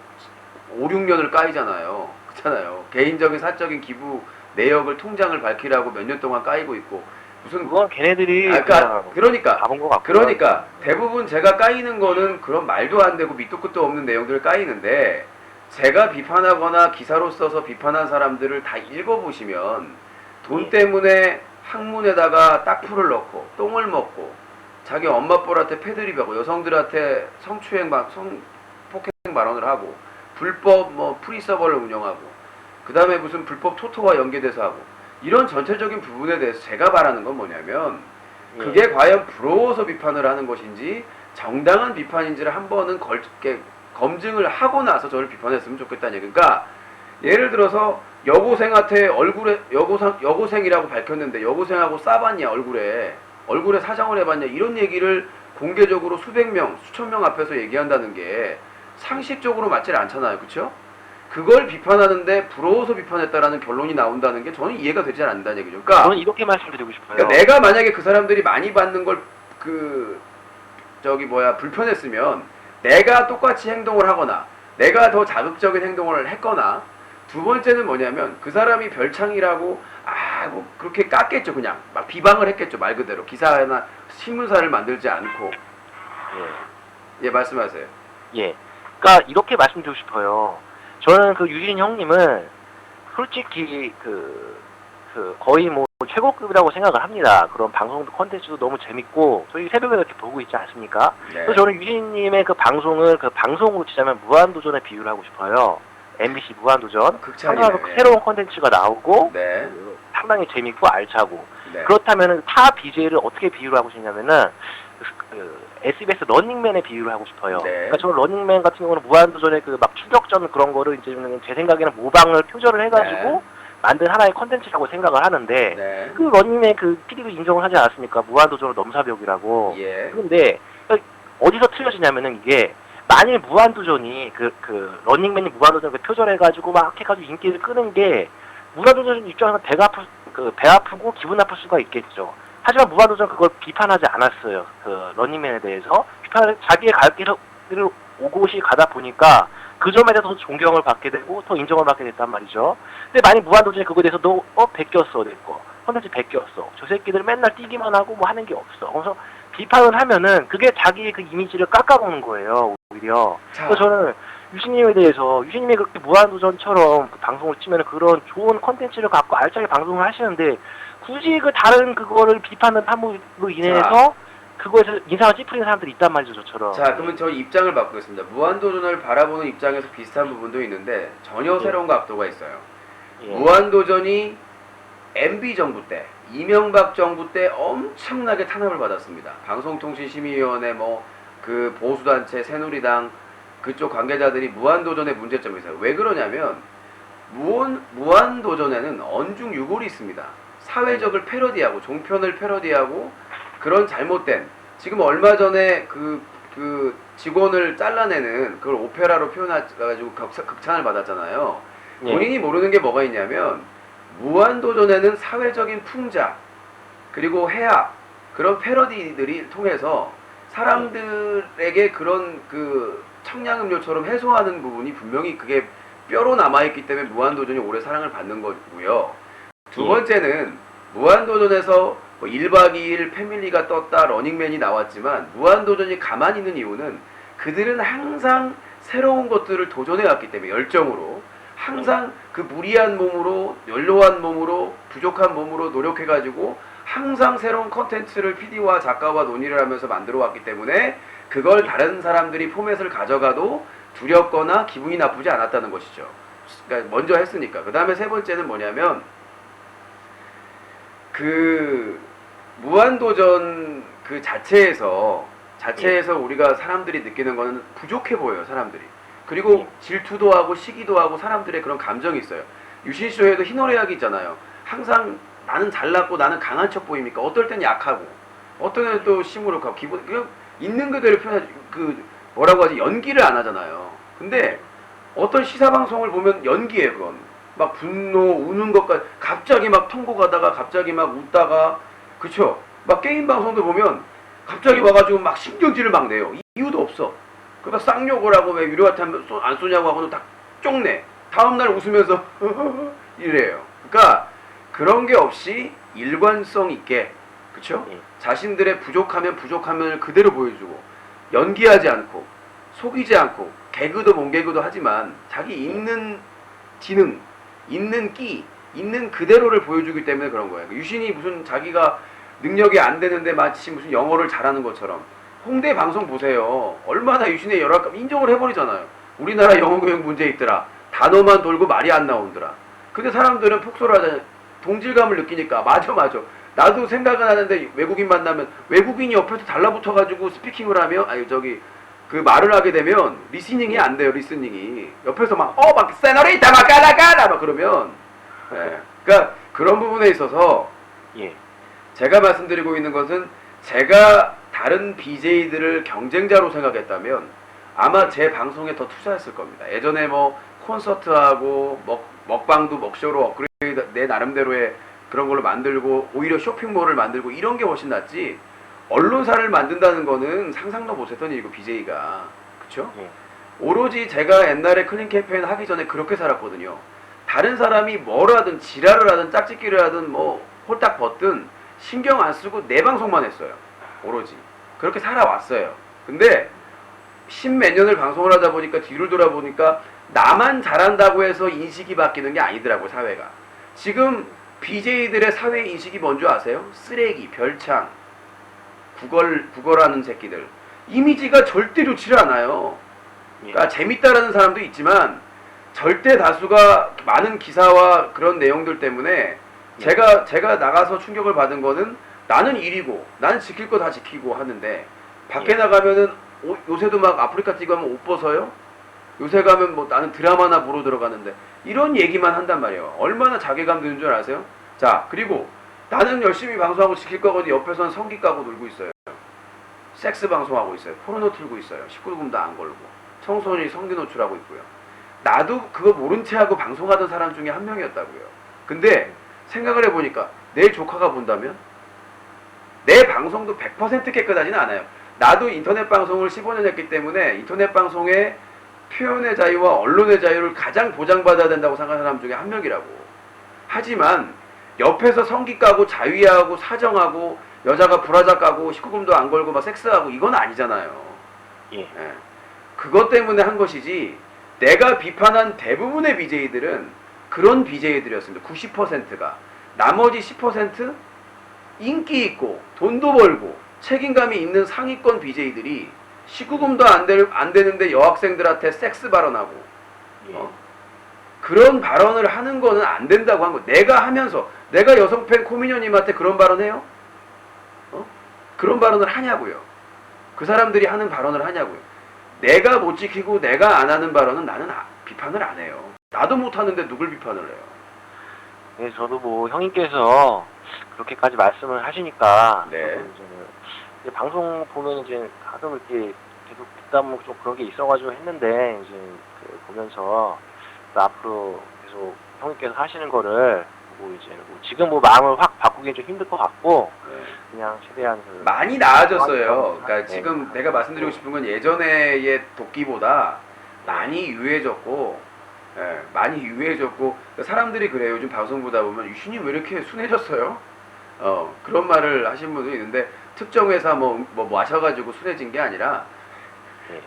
5, 6년을 까이잖아요. 그렇잖아요. 개인적인 사적인 기부 내역을 통장을 밝히라고 몇 년 동안 까이고 있고 무슨 그건 걔네들이 그러니까 가본 것 같고 그러니까 대부분 제가 까이는 거는 그런 말도 안 되고 밑도 끝도 없는 내용들을 까이는데 제가 비판하거나 기사로 써서 비판한 사람들을 다 읽어보시면 돈 때문에 항문에다가 딱풀을 넣고 똥을 먹고 자기 엄마뻘한테 패드립하고 여성들한테 성폭행 발언을 하고 불법 뭐 프리 서버를 운영하고 그 다음에 무슨 불법 토토와 연계돼서 하고 이런 전체적인 부분에 대해서 제가 바라는 건 뭐냐면 그게 과연 부러워서 비판을 하는 것인지 정당한 비판인지를 한 번은 검증을 하고 나서 저를 비판했으면 좋겠다는 얘기. 그러니까 예를 들어서 여고생한테 얼굴에 여고생이라고 밝혔는데 여고생하고 싸봤냐 얼굴에 사정을 해봤냐 이런 얘기를 공개적으로 수백 명 수천 명 앞에서 얘기한다는 게 상식적으로 맞질 않잖아요. 그렇죠? 그걸 비판하는데 부러워서 비판했다라는 결론이 나온다는 게 저는 이해가 되지 않는다는 얘기죠. 그러니까 저는 이렇게 말씀드리고 싶어요. 그러니까 내가 만약에 그 사람들이 많이 받는 걸 불편했으면 내가 똑같이 행동을 하거나 내가 더 자극적인 행동을 했거나 두 번째는 뭐냐면 그 사람이 별창이라고 뭐 그렇게 깠겠죠. 그냥 막 비방을 했겠죠. 말 그대로 기사나 신문사를 만들지 않고. 예, 말씀하세요. 예. 그러니까 이렇게 말씀드리고 싶어요. 저는 그 유진 형님은 솔직히 거의 뭐 최고급이라고 생각을 합니다. 그런 방송도 컨텐츠도 너무 재밌고 저희 새벽에 이렇게 보고 있지 않습니까? 네. 그래서 저는 유진님의 그 방송을 그 방송으로 치자면 무한도전에 비유를 하고 싶어요. MBC 무한도전. 극찬이네요. 항상 새로운 컨텐츠가 나오고 네. 상당히 재밌고 알차고. 네. 그렇다면 타 BJ를 어떻게 비유를 하고 싶냐면은 SBS 런닝맨에 비유를 하고 싶어요. 네. 그러니까 저는 런닝맨 같은 경우는 무한도전의 그 막 추격전 그런 거를 이제 제 생각에는 모방을 표절을 해가지고 네. 만든 하나의 컨텐츠라고 생각을 하는데 네. 그 런닝맨 그 PD도 인정을 하지 않았습니까? 무한도전은 넘사벽이라고. 예. 그런데 어디서 틀려지냐면은 이게 만일 무한도전이 그 런닝맨이 무한도전을 표절해가지고 막 해가지고 인기를 끄는 게 무한도전 입장에서 배 아프고 기분 나쁠 수가 있겠죠. 하지만 무한도전 그걸 비판하지 않았어요. 그 런닝맨에 대해서 자기의 갈 길을 오고시 가다 보니까 그 점에 대해서 더 존경을 받게 되고 더 인정을 받게 됐단 말이죠. 근데 만약 무한도전이 그거에 대해서 너 베꼈어 됐고 컨텐츠 베꼈어 저 새끼들 맨날 뛰기만 하고 뭐 하는 게 없어. 그래서 비판을 하면은 그게 자기의 그 이미지를 깎아먹는 거예요 오히려. 그래서 저는 유신님에 대해서 유신님이 그렇게 무한도전처럼 그 방송을 치면은 그런 좋은 컨텐츠를 갖고 알차게 방송을 하시는데 굳이 그 다른 그거를 비판을 함으로 인해서 그거에서 인상을 찌푸리는 사람들이 있단 말이죠, 저처럼. 자, 그러면 저 입장을 바꾸겠습니다. 무한도전을 바라보는 입장에서 비슷한 부분도 있는데 전혀 새로운 각도가 있어요. 무한도전이 MB 정부 때, 이명박 정부 때 엄청나게 탄압을 받았습니다. 방송통신심의위원회 그 보수단체 새누리당 그쪽 관계자들이 무한도전의 문제점이 있어요. 왜 그러냐면 무한도전에는 언중유골이 있습니다. 사회적을 패러디하고 종편을 패러디하고 그런 잘못된 지금 얼마 전에 그 직원을 잘라내는 그걸 오페라로 표현해가지고 극찬을 받았잖아요. 본인이 모르는 게 뭐가 있냐면 무한도전에는 사회적인 풍자 그리고 해악 그런 패러디들이 통해서 사람들에게 그런 그 청량음료처럼 해소하는 부분이 분명히 그게 뼈로 남아있기 때문에 무한도전이 오래 사랑을 받는 거고요. 두 번째는 무한도전에서 1박 2일 패밀리가 떴다 러닝맨이 나왔지만 무한도전이 가만히 있는 이유는 그들은 항상 새로운 것들을 도전해왔기 때문에 열정으로 항상 그 무리한 몸으로 연로한 몸으로 부족한 몸으로 노력해가지고 항상 새로운 컨텐츠를 PD와 작가와 논의를 하면서 만들어 왔기 때문에 그걸 다른 사람들이 포맷을 가져가도 두렵거나 기분이 나쁘지 않았다는 것이죠. 그러니까 먼저 했으니까. 그 다음에 세 번째는 뭐냐면 그 무한도전 그 자체에서 우리가 사람들이 느끼는 거는 부족해 보여요. 사람들이. 그리고 질투도 하고 시기도 하고 사람들의 그런 감정이 있어요. 유신쇼에도 희노애락이 있잖아요. 항상 나는 잘났고 나는 강한 척 보입니까? 어떨 땐 약하고 어떨 때는 또 시무룩하고 그냥 있는 그대로 표현하지 뭐라고 하지 연기를 안 하잖아요. 근데 어떤 시사방송을 보면 연기예요. 그건 막 분노 우는 것까지 갑자기 막 통곡하다가 갑자기 막 웃다가 그쵸? 막 게임 방송도 보면 갑자기 와가지고 막 신경질을 막 내요. 이유도 없어. 그러니까 쌍욕을 하고 왜 유료한테 안 쏘냐고 하고는 딱 쪽내. 다음날 웃으면서 이래요. 그러니까 그런 게 없이 일관성 있게 그쵸? 자신들의 부족하면 그대로 보여주고 연기하지 않고 속이지 않고 개그도 몸개그도 하지만 자기 있는 지능 있는 끼 있는 그대로를 보여주기 때문에 그런 거예요. 유신이 무슨 자기가 능력이 안 되는데 마치 무슨 영어를 잘하는 것처럼 홍대 방송 보세요. 얼마나 유신의 열악감 인정을 해버리잖아요. 우리나라 영어 교육 문제 있더라. 단어만 돌고 말이 안 나오더라. 근데 사람들은 폭소를 하잖아요. 동질감을 느끼니까 맞아. 나도 생각은 하는데 외국인 만나면 외국인이 옆에서 달라붙어가지고 스피킹을 하면 그 말을 하게 되면 리스닝이 안 돼요. 리스닝이 옆에서 막 세너리타 막 까라까라 막 그러면 그러니까 그런 부분에 있어서 예. 제가 말씀드리고 있는 것은 제가 다른 BJ들을 경쟁자로 생각했다면 아마 제 방송에 더 투자했을 겁니다. 예전에 뭐 콘서트하고 먹방도 먹쇼로 업그레이드 내 나름대로의 그런 걸로 만들고 오히려 쇼핑몰을 만들고 이런 게 훨씬 낫지 언론사를 만든다는 거는 상상도 못했던 일이고 BJ가 그쵸? 오로지 제가 옛날에 클린 캠페인 하기 전에 그렇게 살았거든요. 다른 사람이 뭘 하든 지랄을 하든 짝짓기를 하든 뭐 홀딱 벗든 신경 안 쓰고 내 방송만 했어요. 오로지 그렇게 살아왔어요. 근데 십몇 년을 방송을 하다 보니까 뒤를 돌아보니까 나만 잘한다고 해서 인식이 바뀌는 게 아니더라고요. 사회가 지금 BJ들의 사회 인식이 뭔지 아세요? 쓰레기, 별창, 구걸하는 새끼들 이미지가 절대 좋지를 않아요. 그러니까 재밌다라는 사람도 있지만 절대 다수가 많은 기사와 그런 내용들 때문에 제가 나가서 충격을 받은 거는 나는 일이고 나는 지킬 거 다 지키고 하는데 밖에 나가면은 요새도 막 아프리카 뛰고 하면 옷 벗어요? 요새 가면 뭐 나는 드라마나 보러 들어가는데 이런 얘기만 한단 말이에요. 얼마나 자괴감 드는 줄 아세요? 자, 그리고 나는 열심히 방송하고 지킬 거거든요. 옆에서는 성기 까고 놀고 있어요. 섹스 방송하고 있어요. 포르노 틀고 있어요. 19금도 안 걸고 청소년이 성기 노출하고 있고요. 나도 그거 모른 채 하고 방송하던 사람 중에 한 명이었다고요. 근데 생각을 해보니까 내 조카가 본다면 내 방송도 100% 깨끗하지는 않아요. 나도 인터넷 방송을 15년 했기 때문에 인터넷 방송의 표현의 자유와 언론의 자유를 가장 보장받아야 된다고 생각하는 사람 중에 한 명이라고. 하지만 옆에서 성기 까고 자위하고 사정하고 여자가 브라자 까고 19금도 안 걸고 막 섹스하고 이건 아니잖아요. 예. 그것 때문에 한 것이지 내가 비판한 대부분의 BJ들은 그런 BJ들이었습니다. 90%가. 나머지 10% 인기 있고 돈도 벌고 책임감이 있는 상위권 BJ들이 19금도 안 되는데 여학생들한테 섹스 발언하고 그런 발언을 하는 거는 안 된다고 한 거. 내가 하면서 내가 여성팬 코미녀님한테 그런 발언해요? 그런 발언을 하냐고요. 그 사람들이 하는 발언을 하냐고요. 내가 못 지키고 내가 안 하는 발언은 나는 비판을 안 해요. 나도 못 하는데 누굴 비판을 해요? 네, 저도 뭐 형님께서 그렇게까지 말씀을 하시니까 네. 이제 방송 보면 이제 가끔 이렇게 계속 듣다 보면 좀 그런 게 있어가지고 했는데 이제 보면서 앞으로 계속 형님께서 하시는 거를 보고 이제 뭐 지금 뭐 마음을 확 바꾸기엔 좀 힘들 것 같고 그냥 최대한 많이 나아졌어요. 그러니까 네. 지금 내가 말씀드리고 싶은 건 예전의 도끼보다 많이 유해졌고, 많이 유해졌고 사람들이 그래요. 요즘 방송 보다 보면 유신님 왜 이렇게 순해졌어요? 그런 말을 하신 분도 있는데 특정 회사 뭐 마셔가지고 순해진 게 아니라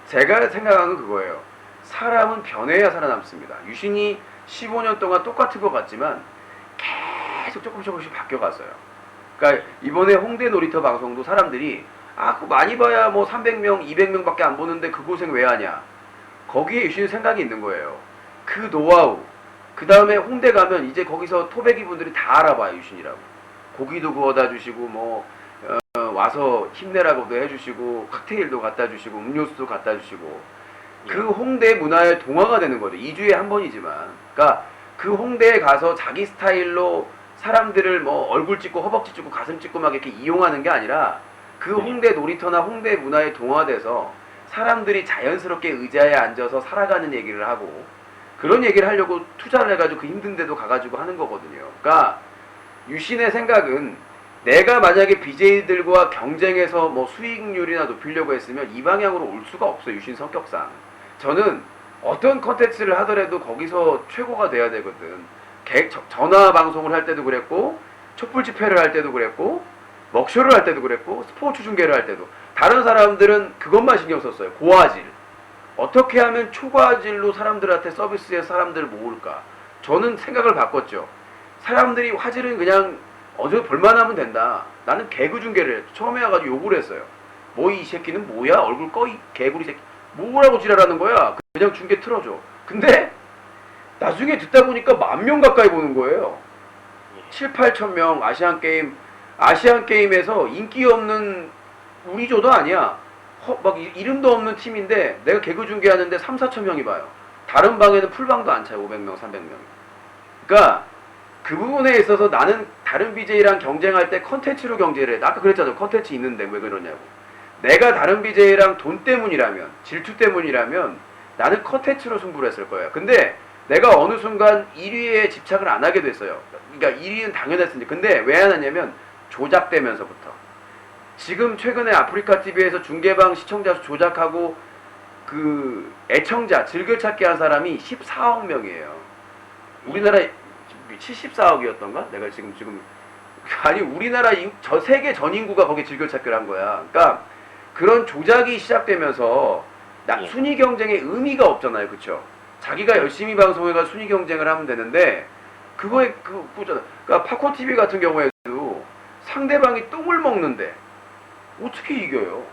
제가 생각하는 건 그거예요. 사람은 변해야 살아남습니다. 유신이 15년 동안 똑같은 것 같지만 계속 조금씩 바뀌어갔어요. 그러니까 이번에 홍대 놀이터 방송도 사람들이 그거 많이 봐야 뭐 300명, 200명밖에 안 보는데 그 고생 왜 하냐. 거기에 유신이 생각이 있는 거예요. 그 노하우. 그 다음에 홍대 가면 이제 거기서 토백이 분들이 다 알아봐요. 유신이라고. 고기도 구워다 주시고 와서 힘내라고도 해주시고 칵테일도 갖다 주시고 음료수도 갖다 주시고 그 홍대 문화의 동화가 되는 거죠. 2주에 한 번이지만. 그러니까 그 홍대에 가서 자기 스타일로 사람들을 뭐 얼굴 찍고 허벅지 찍고 가슴 찍고 막 이렇게 이용하는 게 아니라 그 홍대 놀이터나 홍대 문화에 동화돼서 사람들이 자연스럽게 의자에 앉아서 살아가는 얘기를 하고 그런 얘기를 하려고 투자를 해가지고 그 힘든데도 가가지고 하는 거거든요. 그러니까 유신의 생각은 내가 만약에 BJ들과 경쟁해서 뭐 수익률이나 높이려고 했으면 이 방향으로 올 수가 없어요. 유신 성격상. 저는 어떤 컨텐츠를 하더라도 거기서 최고가 돼야 되거든. 전화 방송을 할 때도 그랬고 촛불 집회를 할 때도 그랬고 먹쇼를 할 때도 그랬고 스포츠 중계를 할 때도 다른 사람들은 그것만 신경 썼어요. 고화질. 어떻게 하면 초과질로 사람들한테 서비스해서 사람들을 모을까. 저는 생각을 바꿨죠. 사람들이 화질은 그냥 어제 볼만하면 된다. 나는 개그 중계를 처음에 와가지고 욕을 했어요. 뭐 이 새끼는 뭐야? 얼굴 꺼 이 개구리 새끼. 뭐라고 지랄하는 거야? 그냥 중계 틀어줘. 근데 나중에 듣다 보니까 10,000명 가까이 보는 거예요. 7, 8천 명 아시안 게임에서 인기 없는 우리 조도 아니야. 막 이름도 없는 팀인데 내가 개그 중계하는데 3, 4천 명이 봐요. 다른 방에는 풀방도 안 차요. 500명, 300명. 그러니까 그 부분에 있어서 나는 다른 BJ랑 경쟁할 때 컨텐츠로 경쟁을 해. 아까 그랬잖아. 컨텐츠 있는데 왜 그러냐고. 내가 다른 BJ랑 돈 때문이라면, 질투 때문이라면 나는 컨텐츠로 승부를 했을 거예요. 근데 내가 어느 순간 1위에 집착을 안 하게 됐어요. 그러니까 1위는 당연했으니. 근데 왜 안 하냐면 조작되면서부터. 지금 최근에 아프리카 TV에서 중계방 시청자 수 조작하고 그 애청자 즐겨찾기 한 사람이 14억 명이에요. 우리나라 74억이었던가? 내가 지금 아니 우리나라 저 세계 전 인구가 거기 즐겨찾기를 한 거야. 그러니까 그런 조작이 시작되면서 순위 경쟁의 의미가 없잖아요, 그렇죠? 자기가 열심히 방송해가 순위 경쟁을 하면 되는데 그거에 그러니까 파코 TV 같은 경우에도 상대방이 똥을 먹는데 어떻게 이겨요?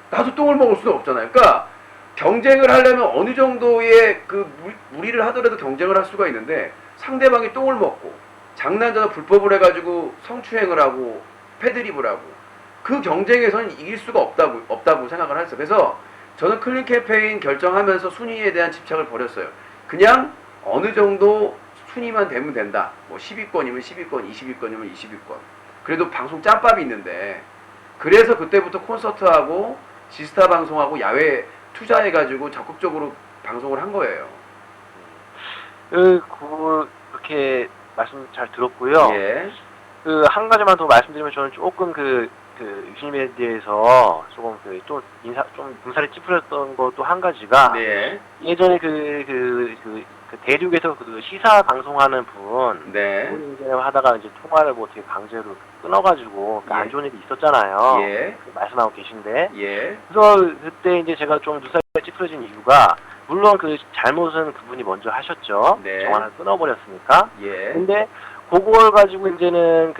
나도 똥을 먹을 수는 없잖아요. 그러니까 경쟁을 하려면 어느 정도의 그 무리를 하더라도 경쟁을 할 수가 있는데 상대방이 똥을 먹고 장난전화 불법을 해가지고 성추행을 하고 패드립을 하고 그 경쟁에서는 이길 수가 없다고 생각을 했어요. 그래서 저는 클린 캠페인 결정하면서 순위에 대한 집착을 버렸어요. 그냥 어느 정도 순위만 되면 된다. 뭐 10위권이면 10위권, 20위권이면 20위권. 그래도 방송 짬밥이 있는데 그래서 그때부터 콘서트하고 지스타 방송하고 야외 투자해가지고 적극적으로 방송을 한 거예요. 그렇게 말씀 잘 들었고요. 예. 한 가지만 더 말씀드리면 저는 조금 유신님에 대해서 조금 좀 눈살이 찌푸렸던 것도 한 가지가 네. 예전에 대륙에서 시사 방송하는 분, 네. 그분이 이제 하다가 이제 통화를 뭐 어떻게 강제로 끊어가지고 예. 안 좋은 일이 있었잖아요. 예. 말씀하고 계신데. 예. 그래서 그때 이제 제가 좀 눈살이 찌푸려진 이유가 물론 잘못은 그분이 먼저 하셨죠. 네. 전화를 끊어버렸으니까. 예. 근데 그걸 가지고 이제는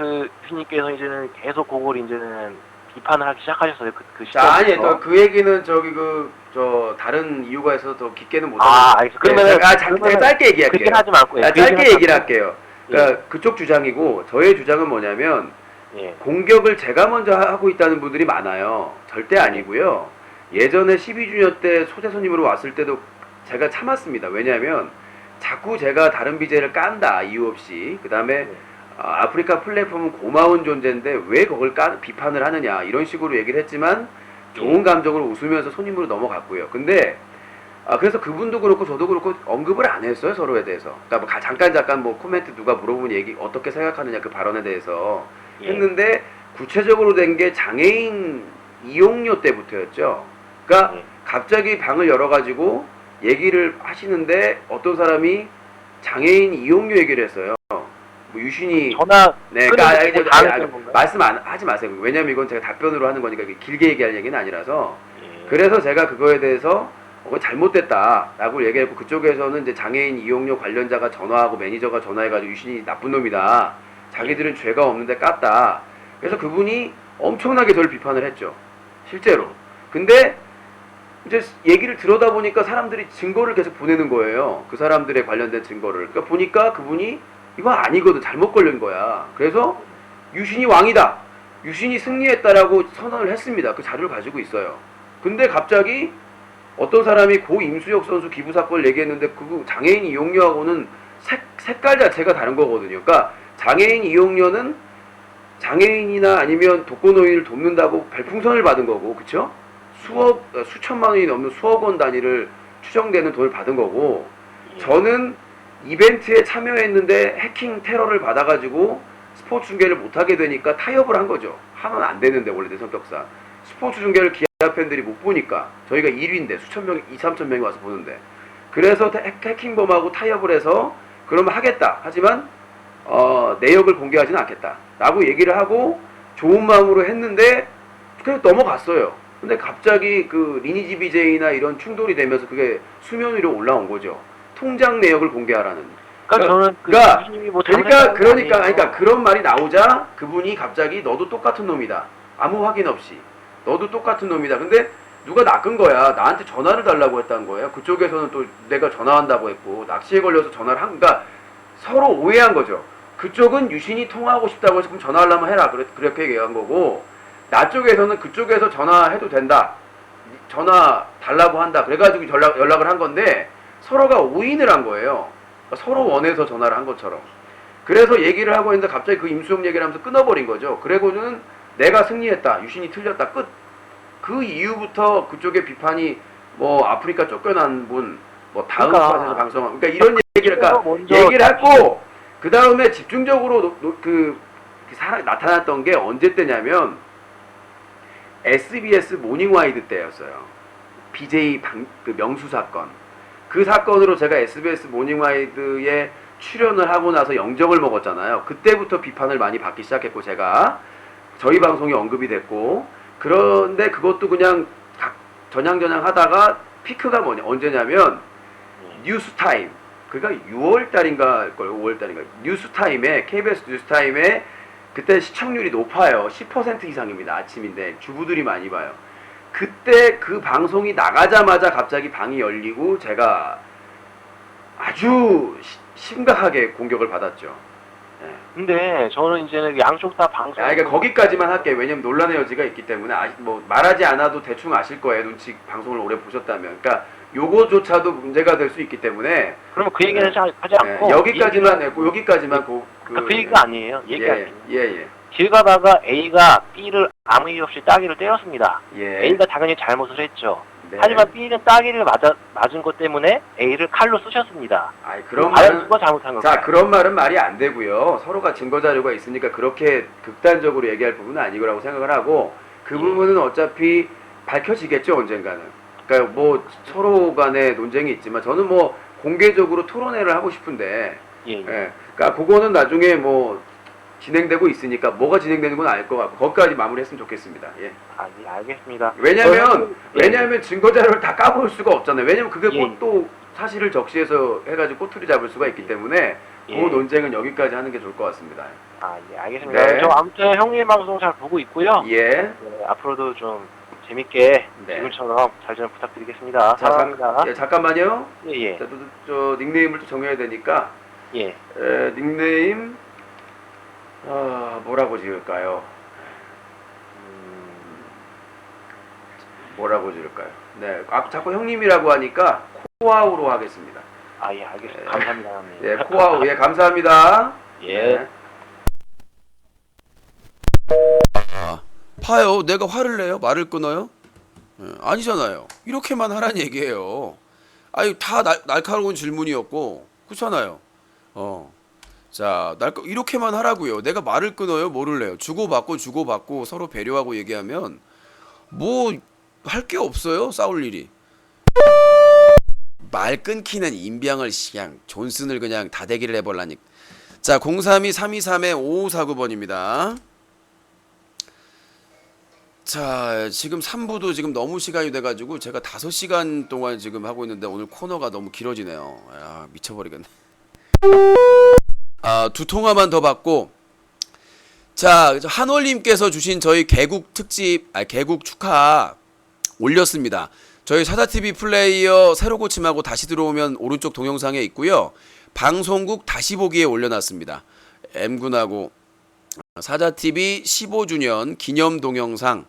유신님께서 이제는 계속 그걸 이제는 비판을 하기 시작하셨어요. 그 시점부터. 자, 아니, 그 얘기는 다른 이유가 있어서 더 깊게는 못 알겠습니다. 그러면은 제가 짧게 얘기할게요. 그렇게 하지 말고 짧게 얘기를 할게요. 그러니까 그쪽 주장이고 저의 주장은 뭐냐면 공격을 제가 먼저 하고 있다는 분들이 많아요. 절대 아니고요. 예전에 12주년 때 초대 손님으로 왔을 때도 제가 참았습니다. 왜냐하면 자꾸 제가 다른 BJ를 깐다 이유 없이 그 다음에 아프리카 플랫폼은 고마운 존재인데 왜 그걸 비판을 하느냐 이런 식으로 얘기를 했지만 좋은 감정으로 웃으면서 손님으로 넘어갔고요. 근데 그래서 그분도 그렇고 저도 그렇고 언급을 안 했어요, 서로에 대해서. 그러니까 뭐 잠깐 뭐 코멘트 누가 물어보면 얘기 어떻게 생각하느냐 그 발언에 대해서 했는데 구체적으로 된 게 장애인 이용료 때부터였죠. 그러니까 갑자기 방을 열어가지고 얘기를 하시는데 어떤 사람이 장애인 이용료 얘기를 했어요. 뭐 유신이 전화 말씀 하지 마세요. 왜냐면 이건 제가 답변으로 하는 거니까 길게 얘기할 얘기는 아니라서. 그래서 제가 그거에 대해서 잘못됐다라고 얘기했고 그쪽에서는 이제 장애인 이용료 관련자가 전화하고 매니저가 전화해가지고 유신이 나쁜 놈이다. 자기들은 죄가 없는데 깠다. 그래서 그분이 엄청나게 저를 비판을 했죠. 실제로. 근데 이제 얘기를 들어다 보니까 사람들이 증거를 계속 보내는 거예요. 그 사람들의 관련된 증거를. 그러니까 보니까 그분이 이거 아니거든. 잘못 걸린 거야. 그래서 유신이 왕이다. 유신이 승리했다라고 선언을 했습니다. 그 자료를 가지고 있어요. 근데 갑자기 어떤 사람이 고 임수혁 선수 기부 사건을 얘기했는데 그 장애인 이용료하고는 색깔 자체가 다른 거거든요. 그러니까 장애인 이용료는 장애인이나 아니면 독거노인을 돕는다고 별풍선을 받은 거고, 그쵸? 수천만 원이 넘는 수억 원 단위를 추정되는 돈을 받은 거고, 저는 이벤트에 참여했는데 해킹 테러를 받아가지고 스포츠 중계를 못하게 되니까 타협을 한 거죠. 하면 안 되는데 원래 내 성격상 스포츠 중계를 기아 팬들이 못 보니까 저희가 1위인데 수천 명, 2~3천 명이 와서 보는데 그래서 해킹범하고 타협을 해서 그러면 하겠다. 하지만 내역을 공개하지는 않겠다. 라고 얘기를 하고 좋은 마음으로 했는데 그냥 넘어갔어요. 근데 갑자기 그 리니지 BJ나 이런 충돌이 되면서 그게 수면 위로 올라온 거죠. 통장 내역을 공개하라는. 그러니까 그런 말이 나오자 그분이 갑자기 너도 똑같은 놈이다. 아무 확인 없이. 너도 똑같은 놈이다. 근데 누가 낚은 거야. 나한테 전화를 달라고 했다는 거예요. 그쪽에서는 또 내가 전화한다고 했고 낚시에 걸려서 전화를 한, 그러니까 서로 오해한 거죠. 그쪽은 유신이 통화하고 싶다고 해서 그럼 전화하려면 해라. 그렇게 얘기한 거고 나 쪽에서는 그쪽에서 전화해도 된다. 전화 달라고 한다. 그래가지고 연락을 한 건데 서로가 오인을 한 거예요. 그러니까 서로 원해서 전화를 한 것처럼. 그래서 얘기를 하고 있는데 갑자기 그 임수영 얘기를 하면서 끊어버린 거죠. 그리고는 내가 승리했다. 유신이 틀렸다. 끝. 그 이후부터 그쪽의 비판이 뭐 아프리카 쫓겨난 분, 뭐 다음 그러니까. 팟에서 방송한, 그러니까 이런 얘기를, 그러니까 먼저 얘기를 했고 그 다음에 집중적으로 나타났던 게 언제 때냐면 SBS 모닝와이드 때였어요. BJ 그 명수 사건. 그 사건으로 제가 SBS 모닝와이드에 출연을 하고 나서 영정을 먹었잖아요. 그때부터 비판을 많이 받기 시작했고 제가 저희 방송이 언급이 됐고 그런데 그것도 그냥 전향 하다가 피크가 언제냐면 뉴스타임 그러니까 6월달인가 5월달인가 뉴스타임에 KBS 뉴스타임에 그때 시청률이 높아요. 10% 이상입니다. 아침인데 주부들이 많이 봐요. 그때 그 방송이 나가자마자 갑자기 방이 열리고 제가 아주 심각하게 공격을 받았죠. 예. 근데 저는 이제는 양쪽 다 방송. 그러니까 거기까지만 할게요. 왜냐면 논란의 여지가 있기 때문에 뭐 말하지 않아도 대충 아실 거예요. 눈치 방송을 오래 보셨다면. 그러니까 요거조차도 문제가 될 수 있기 때문에. 그러면 그 얘기는 하지 않고. 여기까지만 했고 여기까지만 그 얘기가 아니에요. 얘기할게요. 예. 길 가다가 A가 B를 아무 이유 없이 따기를 때렸습니다. 예. A가 당연히 잘못을 했죠. 네. 하지만 B는 따기를 맞은 것 때문에 A를 칼로 쑤셨습니다. 아이, 그런 과연 말은 누가 잘못한 걸까요? 자, 그런 말은 말이 안 되고요. 서로가 증거 자료가 있으니까 그렇게 극단적으로 얘기할 부분은 아니라고 생각을 하고 그 부분은 어차피 밝혀지겠죠, 언젠가는. 그러니까 뭐 서로 간에 논쟁이 있지만 저는 뭐 공개적으로 토론회를 하고 싶은데 예. 그러니까 그거는 나중에 뭐 진행되고 있으니까 뭐가 진행되는 건 알 것 같고 거기까지 마무리했으면 좋겠습니다. 예. 예, 알겠습니다. 왜냐면 증거 자료를 다 까볼 수가 없잖아요. 왜냐면 그게 예. 꼭 또 사실을 적시해서 해가지고 꼬투리 잡을 수가 있기 때문에 그 예. 논쟁은 여기까지 하는 게 좋을 것 같습니다. 예, 알겠습니다. 네. 저 아무튼 형님 방송 잘 보고 있고요. 예. 네, 앞으로도 좀 재밌게 네. 지금처럼 잘 좀 부탁드리겠습니다. 사랑합니다. 잠깐만요. 예. 자, 저 닉네임을 또 정해야 되니까 예. 닉네임 뭐라고 지을까요? 뭐라고 지을까요? 네, 자꾸 형님이라고 하니까 코아우로 하겠습니다. 예, 알겠습니다. 감사합니다, 형님. 예, 코아우. 예, 감사합니다. 예. 네. 봐요. 내가 화를 내요? 말을 끊어요? 아니잖아요. 이렇게만 하란 얘기예요. 아니, 다 날카로운 질문이었고, 그렇잖아요. 자, 이렇게만 하라고요. 내가 말을 끊어요? 뭐를 해요? 주고받고 서로 배려하고 얘기하면 뭐 할 게 없어요. 싸울 일이. 말 끊기는 임병을 그냥 존슨을 그냥 다대기를 해볼라니까. 자, 032-323-5549번입니다. 자, 지금 3부도 지금 너무 시간이 돼가지고 제가 5시간 동안 지금 하고 있는데 오늘 코너가 너무 길어지네요. 미쳐버리겠네. 두 통화만 더 받고. 자, 한월님께서 주신 저희 개국 특집, 개국 축하 올렸습니다. 저희 사자TV 플레이어 새로 고침하고 다시 들어오면 오른쪽 동영상에 있고요. 방송국 다시 보기에 올려놨습니다. M군하고 사자TV 15주년 기념 동영상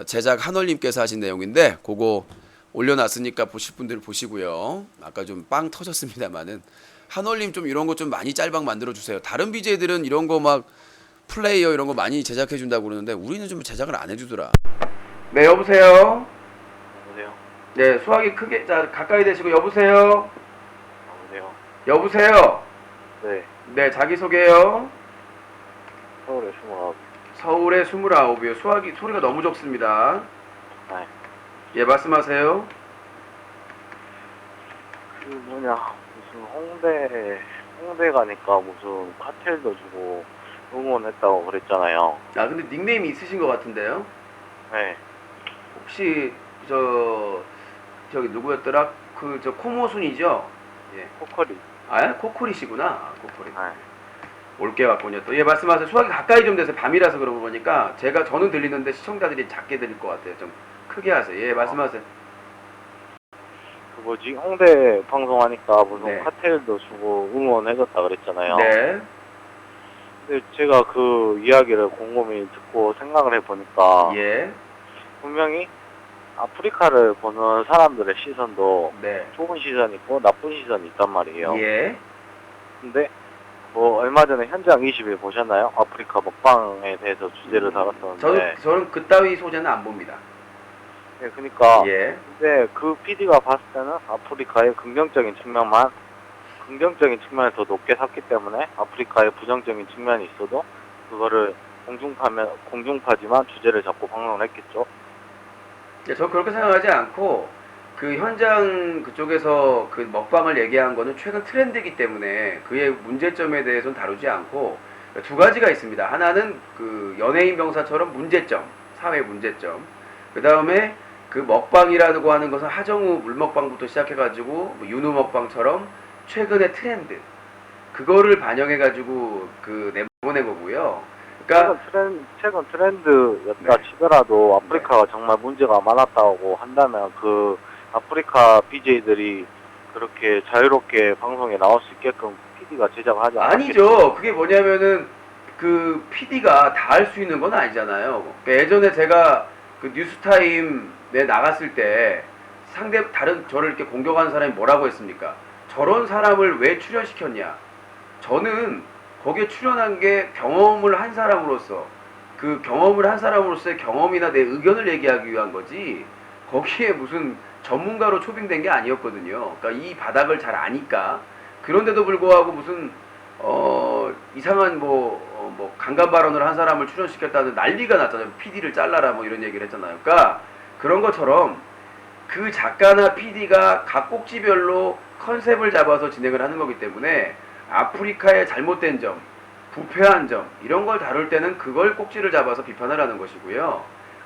제작 한월님께서 하신 내용인데 그거 올려놨으니까 보실 분들 보시고요. 아까 좀 빵 터졌습니다만은 한월님 좀 이런 거 좀 많이 짤방 만들어주세요. 다른 BJ들은 이런 거 막 플레이어 이런 거 많이 제작해준다고 그러는데 우리는 좀 제작을 안 해주더라. 네, 여보세요? 여보세요? 네, 수화기 크게, 자, 가까이 대시고, 여보세요? 여보세요? 여보세요? 네. 네, 자기소개요. 서울에 29. 서울에 29이요. 수화기 소리가 너무 적습니다. 네. 예, 말씀하세요. 무슨 홍대 가니까 무슨 카텔도 주고 응원했다고 그랬잖아요. 근데 닉네임이 있으신 것 같은데요? 네. 혹시, 저기 누구였더라? 코모순이죠? 예. 코커리. 코코리시구나. 코코리. 네. 올게 왔군요. 또, 예, 말씀하세요. 수화기 가까이 좀 돼서 밤이라서 그런 거니까 저는 들리는데 시청자들이 작게 들릴 것 같아요. 좀 크게 하세요. 예, 말씀하세요. 그 뭐지 홍대 방송하니까 무슨 네. 카텔도 주고 응원해줬다 그랬잖아요. 네. 근데 제가 그 이야기를 곰곰이 듣고 생각을 해보니까 예. 분명히 아프리카를 보는 사람들의 시선도 네. 좋은 시선이 있고 나쁜 시선이 있단 말이에요. 예. 근데 뭐 얼마 전에 현장 20일 보셨나요? 아프리카 먹방에 대해서 주제를 다뤘었는데 저는 그따위 소재는 안 봅니다. 네, 그러니까 예. 근데 그 PD가 봤을 때는 아프리카의 긍정적인 측면을 더 높게 샀기 때문에 아프리카의 부정적인 측면이 있어도 그거를 공중파지만 주제를 잡고 방송을 했겠죠. 예, 저 그렇게 생각하지 않고 그 현장 그쪽에서 그 먹방을 얘기한 거는 최근 트렌드이기 때문에 그의 문제점에 대해서는 다루지 않고 두 가지가 있습니다. 하나는 그 연예인 병사처럼 문제점, 사회 문제점. 그 다음에 그 먹방이라고 하는 것은 하정우 물먹방부터 시작해가지고 뭐 윤우 먹방처럼 최근의 트렌드 그거를 반영해가지고 그 내보낸 거고요. 그러니까 최근 트렌드였다 네. 치더라도 아프리카가 정말 문제가 많았다고 한다면 그 아프리카 BJ들이 그렇게 자유롭게 방송에 나올 수 있게끔 PD가 제작하지 않았겠죠. 아니죠. 그게 뭐냐면은 그 PD가 다 할 수 있는 건 아니잖아요. 그러니까 예전에 제가 그 뉴스타임에 나갔을 때 다른 저를 이렇게 공격하는 사람이 뭐라고 했습니까? 저런 사람을 왜 출연시켰냐? 저는 거기에 출연한 게 경험을 한 사람으로서 그 경험을 한 사람으로서의 경험이나 내 의견을 얘기하기 위한 거지 거기에 무슨 전문가로 초빙된 게 아니었거든요. 그러니까 이 바닥을 잘 아니까 그런데도 불구하고 무슨 이상한 뭐 강간 발언을 한 사람을 출연시켰다는 난리가 났잖아요. PD를 잘라라 뭐 이런 얘기를 했잖아요. 그러니까 그런 것처럼 그 작가나 PD가 각 꼭지별로 컨셉을 잡아서 진행을 하는 거기 때문에 아프리카의 잘못된 점, 부패한 점 이런 걸 다룰 때는 그걸 꼭지를 잡아서 비판을 하는 것이고요.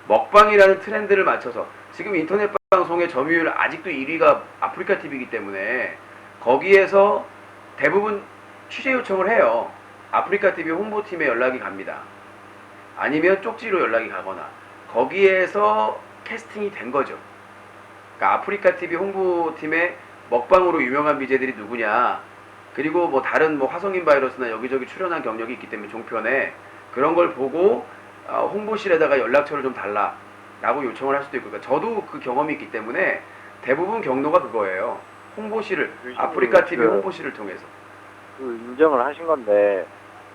먹방이라는 트렌드를 맞춰서 지금 인터넷 방송의 점유율 아직도 1위가 아프리카 TV이기 때문에 거기에서 대부분 취재 요청을 해요. 아프리카 TV 홍보팀에 연락이 갑니다. 아니면 쪽지로 연락이 가거나 거기에서 캐스팅이 된 거죠. 그러니까 아프리카 TV 홍보팀에 먹방으로 유명한 BJ들이 누구냐 그리고 뭐 다른 뭐 화성인 바이러스나 여기저기 출연한 경력이 있기 때문에 종편에 그런 걸 보고 홍보실에다가 연락처를 좀 달라 라고 요청을 할 수도 있고 그러니까 저도 그 경험이 있기 때문에 대부분 경로가 그거예요. 홍보실을 아프리카 TV 홍보실을 통해서 그 인정을 하신 건데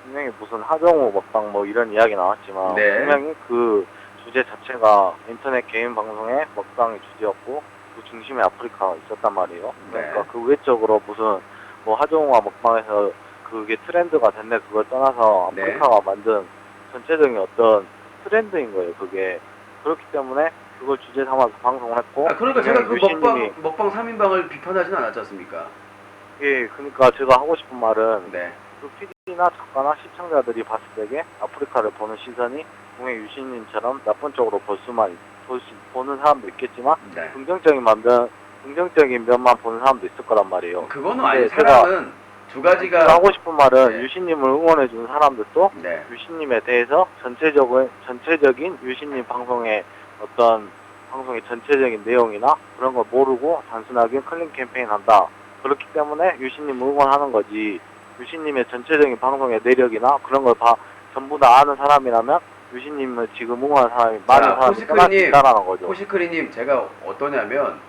분명히 무슨 하정우 먹방 뭐 이런 이야기 나왔지만 네. 분명히 그 주제 자체가 인터넷 개인 방송의 먹방이 주제였고 그 중심에 아프리카가 있었단 말이에요. 그러니까 네. 그 외적으로 무슨 뭐 하정우가 먹방에서 그게 트렌드가 됐네 그걸 떠나서 네. 아프리카가 만든 전체적인 어떤 트렌드인 거예요. 그게 그렇기 때문에 그걸 주제 삼아서 방송을 했고 그러니까 제가 그 유신님이 먹방 3인방을 비판하지는 않았지 않습니까? 예, 그러니까 제가 하고 싶은 말은 네. 그 PD나 작가나 시청자들이 봤을 때에 아프리카를 보는 시선이 분명히 유신님처럼 나쁜 쪽으로 보는 사람도 있겠지만 네. 긍정적인 면만 보는 사람도 있을 거란 말이에요. 그거는 아니 제가 사람은 두 가지가 제가 하고 싶은 말은 네. 유신님을 응원해주는 사람들도 네. 유신님에 대해서 전체적인 유신님 방송의 어떤 방송의 전체적인 내용이나 그런 걸 모르고 단순하게 클린 캠페인 한다. 그렇기 때문에 유신님을 응원하는 거지. 유신님의 전체적인 방송의 내력이나 그런 걸 전부 다 아는 사람이라면 유신님을 지금 응원하는 사람이 많은 사람이 떠날 수 있다라는 거죠. 포시크리님 제가 어떠냐면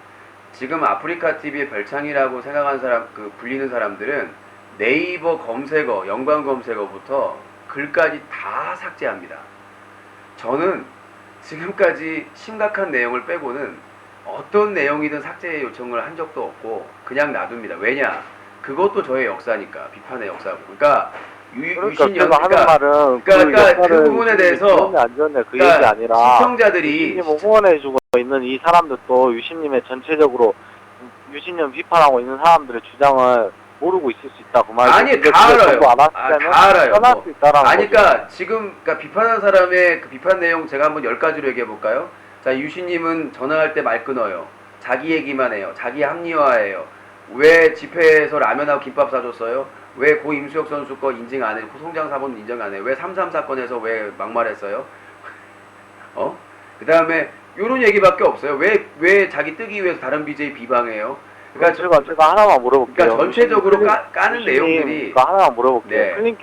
지금 아프리카 TV의 별창이라고 생각하는 사람 불리는 사람들은 네이버 검색어, 연관 검색어부터 글까지 다 삭제합니다. 저는 지금까지 심각한 내용을 빼고는 어떤 내용이든 삭제 요청을 한 적도 없고 그냥 놔둡니다. 왜냐? 그것도 저의 역사니까 비판의 역사고. 그러니까 유신연 제가 하는 말은 그러니까 그 부분에 대해서 안 좋네 그 그러니까 얘기 아니라 시청자들이 유신님 응원해주고 있는 이 사람들도 유신님의 전체적으로 유신님 비판하고 있는 사람들의 주장을 모르고 있을 수 있다 그 말이죠. 아니 다 알아요. 다 알아요. 떠날 수 있다라는 아니 거죠. 그러니까 지금 비판하는 사람의 그 비판 내용 제가 한번 10가지로 얘기해 볼까요? 자, 유신님은 전화할 때 말 끊어요. 자기 얘기만 해요. 자기 합리화해요. 왜 집회에서 라면하고 김밥 사줬어요? 왜 고 임수혁 선수 거 인증 안 해? 고 송장 사본 인정 안 해? 왜 3.3 사건에서 왜 막말했어요? 그 다음에 요런 얘기밖에 없어요. 왜 자기 뜨기 위해서 다른 BJ 비방해요? 그러니까 제가 하나만 물어볼게요. 그러니까 전체적으로 유신님, 까는 유신님, 내용들이 하나만 물어볼게요. 네. 클린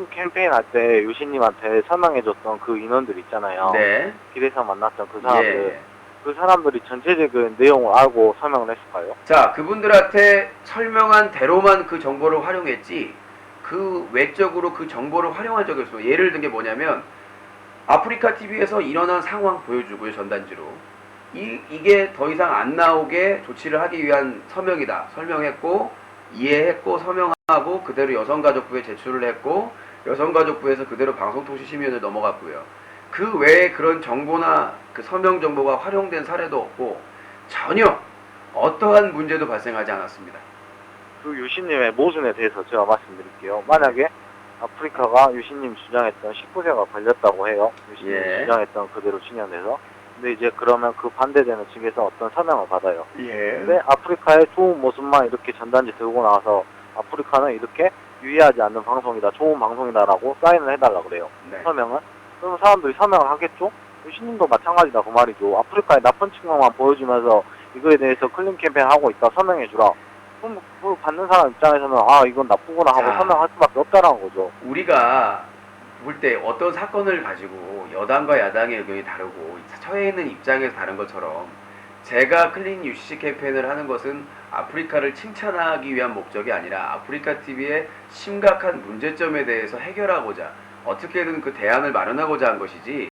캠페인 할 때 유신님한테 설명해줬던 그 인원들 있잖아요. 네. 길에서 만났던 그 사람들. 예. 그 사람들이 전체적인 내용을 알고 설명을 했을까요? 자, 그분들한테 설명한 대로만 그 정보를 활용했지 그 외적으로 그 정보를 활용한 적이 없어요. 예를 든 게 뭐냐면 아프리카 TV에서 일어난 상황 보여주고요, 전단지로. 이게 더 이상 안 나오게 조치를 하기 위한 서명이다. 설명했고 이해했고 서명하고 그대로 여성가족부에 제출을 했고 여성가족부에서 그대로 방송통신심의위원회 넘어갔고요. 그 외에 그런 정보나 그 서명 정보가 활용된 사례도 없고 전혀 어떠한 문제도 발생하지 않았습니다. 그 유신님의 모순에 대해서 제가 말씀드릴게요. 만약에 아프리카가 유신님 주장했던 19세가 걸렸다고 해요. 유신님 예. 주장했던 그대로 진행돼서. 근데 이제 그러면 그 반대되는 측에서 어떤 서명을 받아요. 예. 근데 아프리카의 좋은 모습만 이렇게 전단지 들고 나와서 아프리카는 이렇게 유의하지 않는 방송이다, 좋은 방송이다라고 사인을 해달라 그래요. 네. 서명은? 그럼 사람들이 서명을 하겠죠? 유신님도 마찬가지다 그 말이죠. 아프리카의 나쁜 측면만 보여주면서 이거에 대해서 클린 캠페인 하고 있다, 서명해주라. 그럼 그걸 받는 사람 입장에서는 아 이건 나쁘구나 하고 자. 서명할 수밖에 없다라는 거죠. 우리가 볼 때 어떤 사건을 가지고 여당과 야당의 의견이 다르고 처해 있는 입장에서 다른 것처럼 제가 클린 UCC 캠페인을 하는 것은 아프리카를 칭찬하기 위한 목적이 아니라 아프리카 TV의 심각한 문제점에 대해서 해결하고자 어떻게든 그 대안을 마련하고자 한 것이지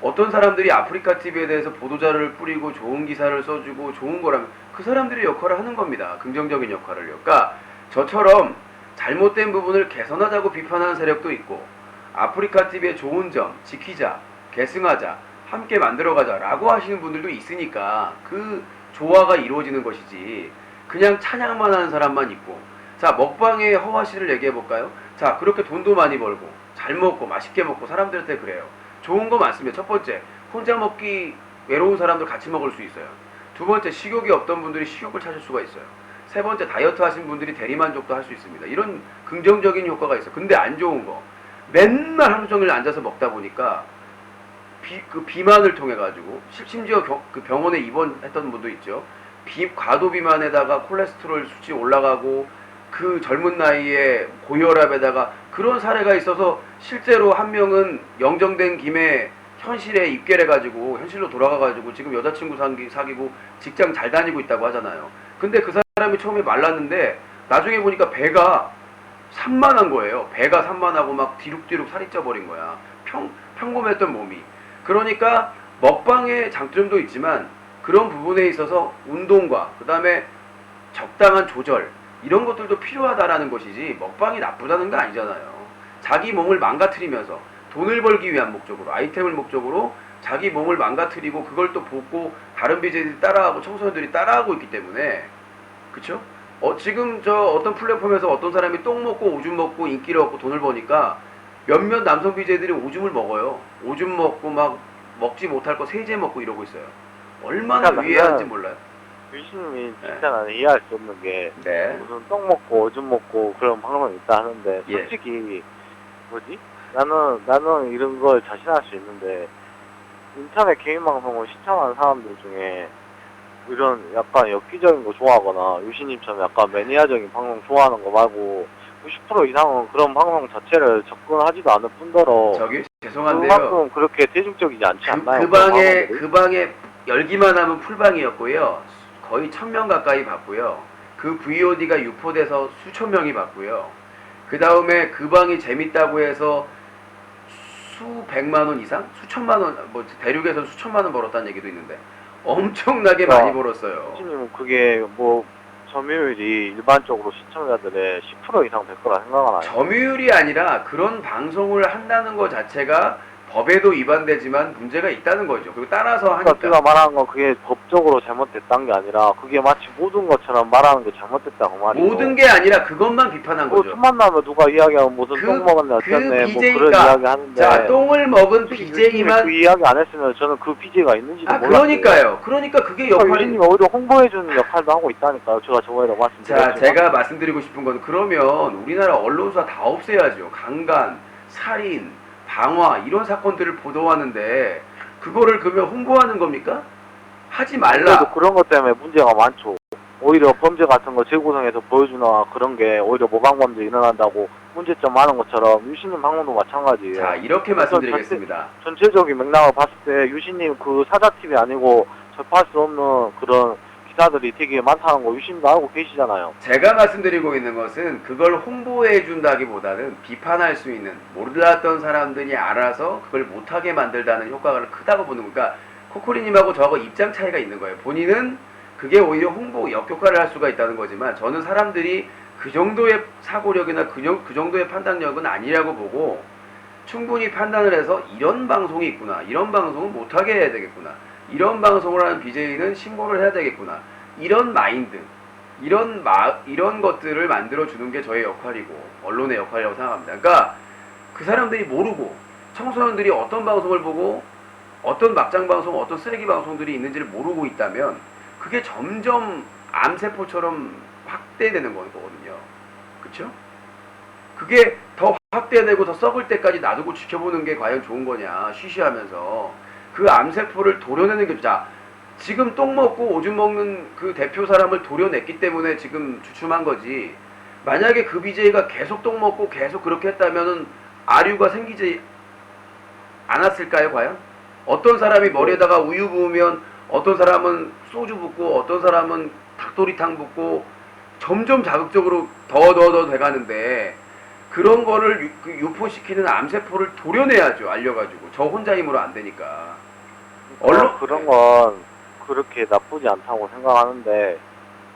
어떤 사람들이 아프리카 TV에 대해서 보도자료를 뿌리고 좋은 기사를 써주고 좋은 거라면 그 사람들의 역할을 하는 겁니다. 긍정적인 역할을요. 그러니까 저처럼 잘못된 부분을 개선하자고 비판하는 세력도 있고 아프리카 TV의 좋은 점 지키자, 계승하자, 함께 만들어가자 라고 하시는 분들도 있으니까 그 조화가 이루어지는 것이지 그냥 찬양만 하는 사람만 있고 자 먹방의 허화 씨를 얘기해 볼까요? 자 그렇게 돈도 많이 벌고 잘 먹고 맛있게 먹고 사람들한테 그래요. 좋은 거 많습니다. 첫 번째 혼자 먹기 외로운 사람들 같이 먹을 수 있어요. 두 번째 식욕이 없던 분들이 식욕을 찾을 수가 있어요. 세 번째 다이어트 하신 분들이 대리만족도 할 수 있습니다. 이런 긍정적인 효과가 있어요. 근데 안 좋은 거 맨날 하루 종일 앉아서 먹다 보니까 비만을 통해 가지고 심지어 그 병원에 입원했던 분도 있죠. 과도 비만에다가 콜레스테롤 수치 올라가고 그 젊은 나이에 고혈압에다가 그런 사례가 있어서 실제로 한 명은 영정된 김에 현실에 입결해 가지고 현실로 돌아가 가지고 지금 여자친구 사귀고 직장 잘 다니고 있다고 하잖아요. 근데 그 사람이 처음에 말랐는데 나중에 보니까 배가 산만한 거예요. 배가 산만하고 막 뒤룩뒤룩 살이 쪄버린 거야. 평범했던 몸이. 그러니까 먹방의 장점도 있지만 그런 부분에 있어서 운동과 그 다음에 적당한 조절 이런 것들도 필요하다라는 것이지 먹방이 나쁘다는 거 아니잖아요. 자기 몸을 망가뜨리면서 돈을 벌기 위한 목적으로 아이템을 목적으로 자기 몸을 망가뜨리고 그걸 또 보고 다른 BJ들이 따라하고 청소년들이 따라하고 있기 때문에 그쵸? 지금 어떤 플랫폼에서 어떤 사람이 똥 먹고 오줌 먹고 인기를 얻고 돈을 버니까 몇몇 남성 BJ들이 오줌을 먹어요. 오줌 먹고 막 먹지 못할 거 세제 먹고 이러고 있어요. 얼마나 그러니까 위해하는지 몰라요. 유신님이 진짜 나는 이해할 수 없는 게 네. 무슨 똥 먹고 오줌 먹고 그런 방송이 있다 하는데 예. 솔직히 뭐지? 나는 이런 걸 자신할 수 있는데 인터넷 개인 방송을 시청하는 사람들 중에 이런 약간 엽기적인 거 좋아하거나 유신님처럼 약간 매니아적인 방송 좋아하는 거 말고 90% 이상은 그런 방송 자체를 접근하지도 않을 뿐더러 저기 그 죄송한데요. 방송 그렇게 대중적이지 않지 않나요? 그 방에 열기만 하면 풀방이었고요. 거의 1000명 가까이 봤고요. 그 VOD가 유포돼서 수천 명이 봤고요. 그 다음에 그 방이 재밌다고 해서 수백만 원 이상? 수천만 원, 뭐 대륙에서 수천만 원 벌었다는 얘기도 있는데 엄청나게 많이 벌었어요. 유신님은 그게 뭐 점유율이 일반적으로 시청자들의 10% 이상 될 거라 생각하나요? 점유율이 아니라 그런 방송을 한다는 것 자체가 법에도 위반되지만 문제가 있다는 거죠. 그리고 따라서 하니까. 그러니까 제가 말하는 건 그게 법적으로 잘못됐다는 게 아니라 그게 마치 모든 것처럼 말하는 게 잘못됐다고 말이죠. 모든 게 아니라 그것만 비판한 거죠. 첫 만나면 누가 이야기하면 무슨 똥 먹었네 어쩌네 뭐 그런 이야기 하는데 자, 똥을 먹은 BJ만 그 이야기 안 했으면 저는 그 BJ가 있는지도 몰랐어요. 그러니까요. 그러니까 그게 역할이 유신님이 오히려 홍보해주는 역할도 하고 있다니까요. 제가 저번에도 말씀드렸지만. 자, 제가 말씀드리고 싶은 건 그러면 우리나라 언론사 다 없애야죠. 강간, 살인, 방화 이런 사건들을 보도하는데 그거를 그러면 홍보하는 겁니까? 하지 말라. 그래도 그런 것 때문에 문제가 많죠. 오히려 범죄 같은 거 재구성해서 보여주나 그런 게 오히려 모방범죄 일어난다고 문제점 많은 것처럼 유신님 방송도 마찬가지예요. 자, 이렇게 말씀드리겠습니다. 전체적인 맥락을 봤을 때 유신님 그 사자팁이 아니고 접할 수 없는 그런 기사들이 되게 많다는 거 유신님도 알고 계시잖아요. 제가 말씀드리고 있는 것은 그걸 홍보해 준다기보다는 비판할 수 있는, 몰랐던 사람들이 알아서 그걸 못하게 만들다는 효과가 크다고 보는 거니까, 코코리님하고 저하고 입장 차이가 있는 거예요. 본인은 그게 오히려 홍보 역효과를 할 수가 있다는 거지만, 저는 사람들이 그 정도의 사고력이나 그 정도의 판단력은 아니라고 보고, 충분히 판단을 해서 이런 방송이 있구나, 이런 방송은 못하게 해야 되겠구나, 이런 방송을 하는 BJ는 신고를 해야 되겠구나, 이런 마인드, 이런 것들을 만들어 주는 게 저의 역할이고 언론의 역할이라고 생각합니다. 그러니까 그 사람들이 모르고, 청소년들이 어떤 방송을 보고 어떤 막장 방송, 어떤 쓰레기 방송들이 있는지를 모르고 있다면 그게 점점 암세포처럼 확대되는 거거든요. 그렇죠? 그게 더 확대되고 더 썩을 때까지 놔두고 지켜보는 게 과연 좋은 거냐, 쉬쉬하면서 그 암세포를 도려내는 게, 자, 지금 똥 먹고 오줌 먹는 그 대표 사람을 도려냈기 때문에 지금 주춤한 거지, 만약에 그 BJ가 계속 똥 먹고 계속 그렇게 했다면은 아류가 생기지 않았을까요, 과연? 어떤 사람이 머리에다가 우유 부으면 어떤 사람은 소주 붓고 어떤 사람은 닭도리탕 붓고 점점 자극적으로 더 돼가는데, 그런 거를 유포시키는 암세포를 도려내야죠. 알려가지고. 저 혼자 힘으로 안 되니까. 그런 건 그렇게 나쁘지 않다고 생각하는데,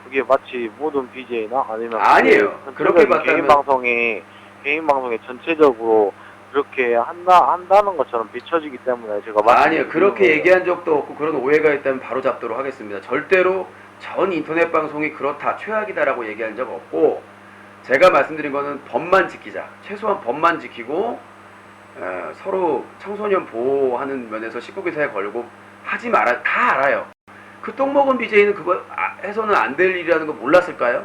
그게 마치 모든 BJ나 아니면 아니에요. 그렇게 개인 봤다면 방송에 전체적으로 그렇게 한다는 것처럼 비춰지기 때문에 제가 아니요, 그렇게 얘기한 적도 없고, 그런 오해가 있다면 바로 잡도록 하겠습니다. 절대로 전 인터넷 방송이 그렇다, 최악이다라고 얘기한 적 없고, 제가 말씀드린 거는 법만 지키자, 최소한 법만 지키고 서로 청소년 보호하는 면에서 19기사에 걸고 하지 마라. 다 알아요. 그 똥 먹은 BJ는 그거 해서는 안 될 일이라는 거 몰랐을까요?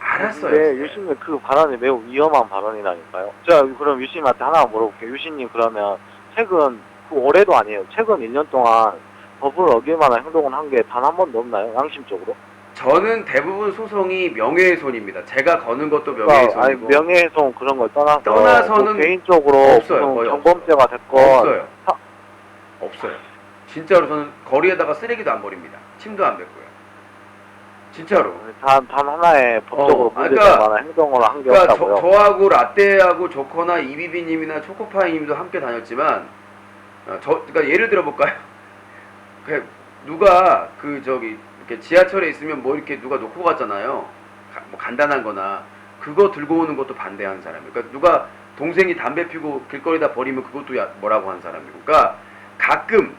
알았어요. 네, 유신님 그 발언이 매우 위험한 발언이라니까요. 자, 그럼 유신님한테 하나만 물어볼게요. 유신님 그러면 최근, 그 올해도 아니에요. 최근 1년 동안 법을 어길 만한 행동은 한 게 단 한 번도 없나요? 양심적으로? 저는 대부분 소송이 명예훼손입니다. 제가 거는 것도 명예훼손이고. 아니, 명예훼손 그런 걸 떠나서는 뭐 개인적으로 없어요. 거의 경범죄가 됐건 없어요. 없어요. 진짜로 저는 거리에다가 쓰레기도 안 버립니다. 침도 안 뱉고요. 진짜로. 단 하나의 법적으로 문제될 그러니까, 만한 행동을 한 게 그러니까 없다고요. 저하고 라떼하고 조커나 이비비님이나 초코파이님도 함께 다녔지만, 그러니까 예를 들어 볼까요? 누가 이렇게 지하철에 있으면 뭐 이렇게 누가 놓고 갔잖아요. 뭐 간단한거나 그거 들고 오는 것도 반대하는 사람이에요. 그러니까 누가 동생이 담배 피고 길거리다 버리면 그것도 뭐라고 하는 사람이고. 그러니까 가끔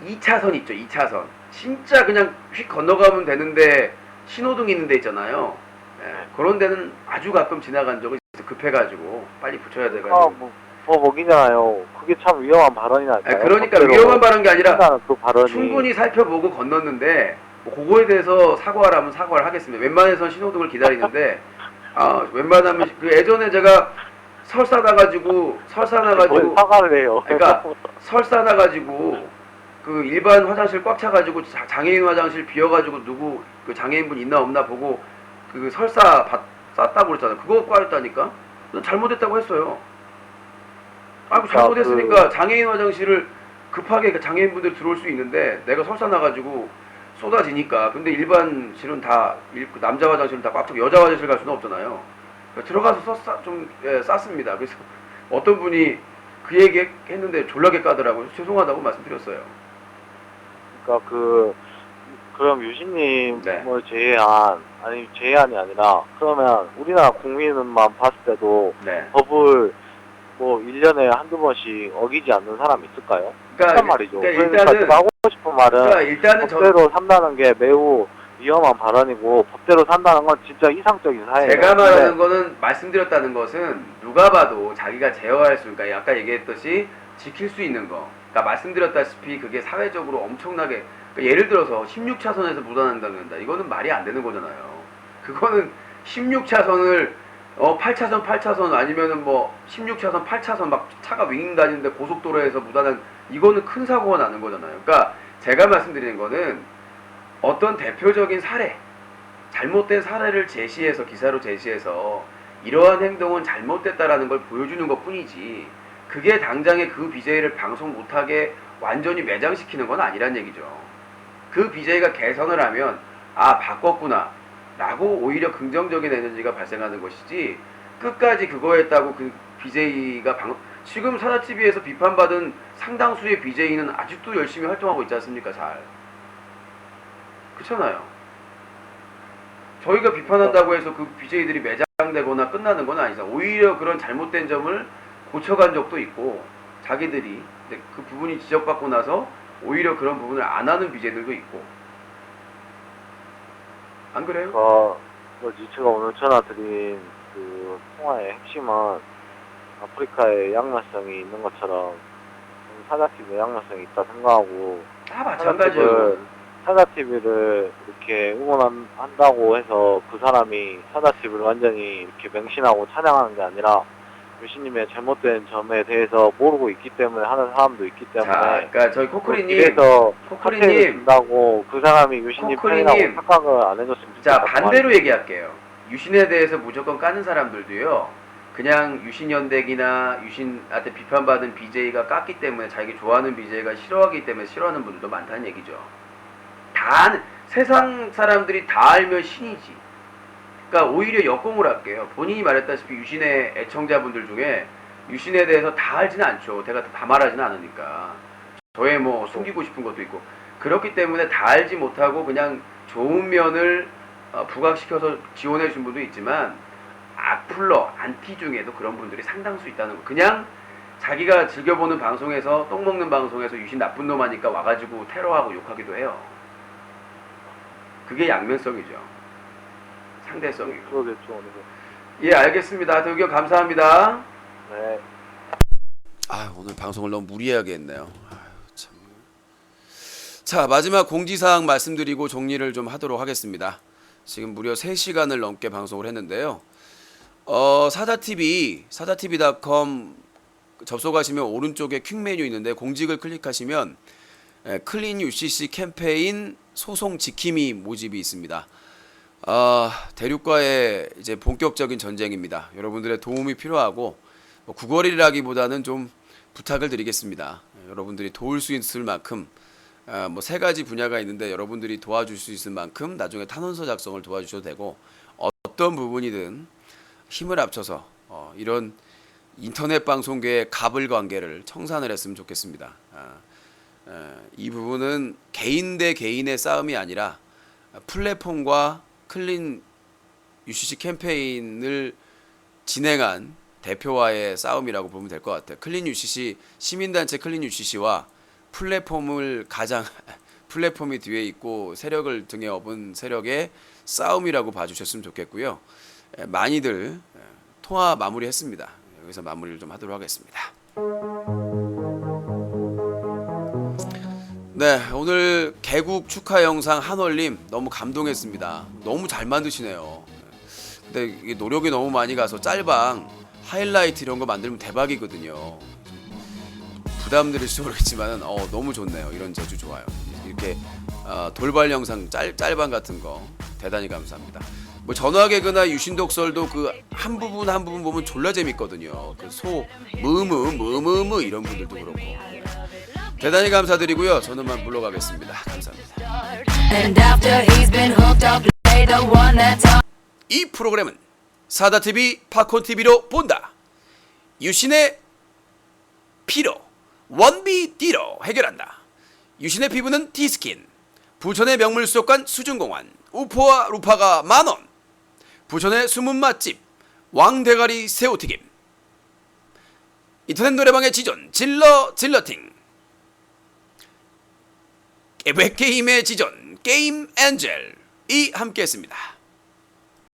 2차선 있죠, 2차선. 진짜 그냥 휙 건너가면 되는데 신호등 있는 데 있잖아요. 그런 데는 아주 가끔 지나간 적이 있어요. 급해가지고 빨리 붙여야 돼가지고. 먹이잖아요. 그게 참 위험한 발언이라니까요. 그러니까 위험한 발언이 게 아니라 그 발언이 충분히 살펴보고 건넜는데, 뭐 그거에 대해서 사과하라면 사과를 하겠습니다. 웬만해선 신호등을 기다리는데, 웬만하면 예전에 제가 설사 나가지고 사과를 해요. 그러니까 설사 나가지고 그 일반 화장실 꽉 차가지고 장애인 화장실 비어가지고 누구 그 장애인분 있나 없나 보고 그 설사 쌌다고 그랬잖아요. 그거 꽈였다니까. 잘못했다고 했어요. 잘못했으니까 장애인 화장실을 급하게 장애인분들이 들어올 수 있는데 내가 설사 나가지고 쏟아지니까. 근데 일반실은 다 남자 화장실은 다 꽉 차고 여자 화장실 갈 수는 없잖아요. 들어가서 쌌습니다. 그래서 어떤 분이 그 얘기 했는데 졸라게 까더라고요. 죄송하다고 말씀드렸어요. 그러니까 그럼 유신님 네. 뭐 제한이 아니라 그러면 우리나라 국민만 봤을 때도 네. 법을 뭐 1년에 한두 번씩 어기지 않는 사람이 있을까요? 그러니까 말이죠. 일단은 제가 하고 싶은 말은 일단은 법대로 산다는 게 매우 위험한 발언이고, 법대로 산다는 건 진짜 이상적인 사회예요. 제가 말하는 거는, 말씀드렸다는 것은 누가 봐도 자기가 제어할 수, 그러니까 아까 얘기했듯이 지킬 수 있는 거. 그러니까 말씀드렸다시피 그게 사회적으로 엄청나게, 그러니까 예를 들어서 16차선에서 무단횡단한다. 이거는 말이 안 되는 거잖아요. 그거는 16차선을 8차선 8차선 아니면은 뭐 16차선 8차선 막 차가 윙 다니는데 고속도로에서 무단한, 이거는 큰 사고가 나는 거잖아요. 그러니까 제가 말씀드리는 거는 어떤 대표적인 사례, 잘못된 사례를 제시해서, 기사로 제시해서 이러한 행동은 잘못됐다라는 걸 보여주는 것 뿐이지, 그게 당장에 그 BJ를 방송 못하게 완전히 매장시키는 건 아니란 얘기죠. 그 BJ가 개선을 하면 아 바꿨구나 라고 오히려 긍정적인 에너지가 발생하는 것이지, 끝까지 그거 했다고 그 BJ가 지금 사다TV에서 비판받은 상당수의 BJ는 아직도 열심히 활동하고 있지 않습니까? 잘 그렇잖아요. 저희가 비판한다고 해서 그 BJ들이 매장되거나 끝나는 건 아니잖아요. 오히려 그런 잘못된 점을 고쳐간 적도 있고, 자기들이 그 부분이 지적받고 나서 오히려 그런 부분을 안 하는 BJ들도 있고, 안 그래요? 제가 오늘 전화드린 그 통화의 핵심은 아프리카에 양면성이 있는 것처럼 사자TV에 양면성이 있다 생각하고, 다 마찬가지예요. 사자TV를 이렇게 응원한다고 해서 그 사람이 사자TV를 완전히 이렇게 맹신하고 찬양하는 게 아니라 유신님의 잘못된 점에 대해서 모르고 있기 때문에 하는 사람도 있기 때문에, 자, 그러니까 저희 코크리님, 그래서 코크리님 준다고 그 사람이 유신님 코크리님, 팬이라고 착각을 안 해줬으면 좋겠다. 자 반대로 얘기할게요. 유신에 대해서 무조건 까는 사람들도요, 그냥 유신연대기나 유신한테 비판받은 BJ가 깠기 때문에 자기 좋아하는 BJ가 싫어하기 때문에 싫어하는 분들도 많다는 얘기죠. 세상 사람들이 다 알면 신이지. 그러니까 오히려 역공을 할게요. 본인이 말했다시피 유신의 애청자분들 중에 유신에 대해서 다 알지는 않죠. 제가 다 말하지는 않으니까. 저의 뭐 숨기고 싶은 것도 있고. 그렇기 때문에 다 알지 못하고 그냥 좋은 면을 부각시켜서 지원해 준 분도 있지만, 악플러, 안티 중에도 그런 분들이 상당수 있다는 거. 그냥 자기가 즐겨보는 방송에서, 똥 먹는 방송에서 유신 나쁜 놈 하니까 와가지고 테러하고 욕하기도 해요. 그게 양면성이죠. 상대성이고. 그러겠죠, 오늘. 예, 알겠습니다. 하여튼 의견 감사합니다. 네. 오늘 방송을 너무 무리하게 했네요. 참. 자, 마지막 공지사항 말씀드리고 정리를 좀 하도록 하겠습니다. 지금 무려 3시간을 넘게 방송을 했는데요. 사다TV.com 접속하시면 오른쪽에 퀵 메뉴 있는데 공직을 클릭하시면 클린 UCC 캠페인 소송 지킴이 모집이 있습니다. 대륙과의 이제 본격적인 전쟁입니다. 여러분들의 도움이 필요하고, 구걸이라기보다는 좀 부탁을 드리겠습니다. 여러분들이 도울 수 있을 만큼, 뭐 3가지 분야가 있는데 여러분들이 도와줄 수 있을 만큼 나중에 탄원서 작성을 도와주셔도 되고, 어떤 부분이든 힘을 합쳐서 이런 인터넷 방송계의 가불관계를 청산을 했으면 좋겠습니다. 이 부분은 개인 대 개인의 싸움이 아니라 플랫폼과 클린 UCC 캠페인을 진행한 대표와의 싸움이라고 보면 될 것 같아요. 클린 UCC, 시민단체 클린 UCC와 플랫폼이 뒤에 있고 세력을 등에 업은 세력의 싸움이라고 봐주셨으면 좋겠고요. 많이들 통화 마무리했습니다. 여기서 마무리를 좀 하도록 하겠습니다. 네, 오늘 개국 축하 영상 한월님 너무 감동했습니다. 너무 잘 만드시네요. 근데 이게 노력이 너무 많이 가서 짤방, 하이라이트 이런 거 만들면 대박이거든요. 부담드릴지 모르겠지만 너무 좋네요. 이런 재주 좋아요. 이렇게 돌발 영상, 짤방 같은 거 대단히 감사합니다. 뭐 전화 개그나 유신독설도 그 한 부분 한 부분 보면 졸라 재밌거든요. 그 무무 이런 분들도 그렇고. 대단히 감사드리고요. 저는만 물러가겠습니다. 감사합니다. 이 프로그램은 사다TV, 팝콘TV로 본다. 유신의 피로, 원비디로 해결한다. 유신의 피부는 T스킨, 부천의 명물수족관 수중공원, 우포와 루파가 만원, 부천의 숨은 맛집 왕대가리 새우튀김, 인터넷 노래방의 지존 질러팅, 웹게임의 지존 게임엔젤이 함께했습니다.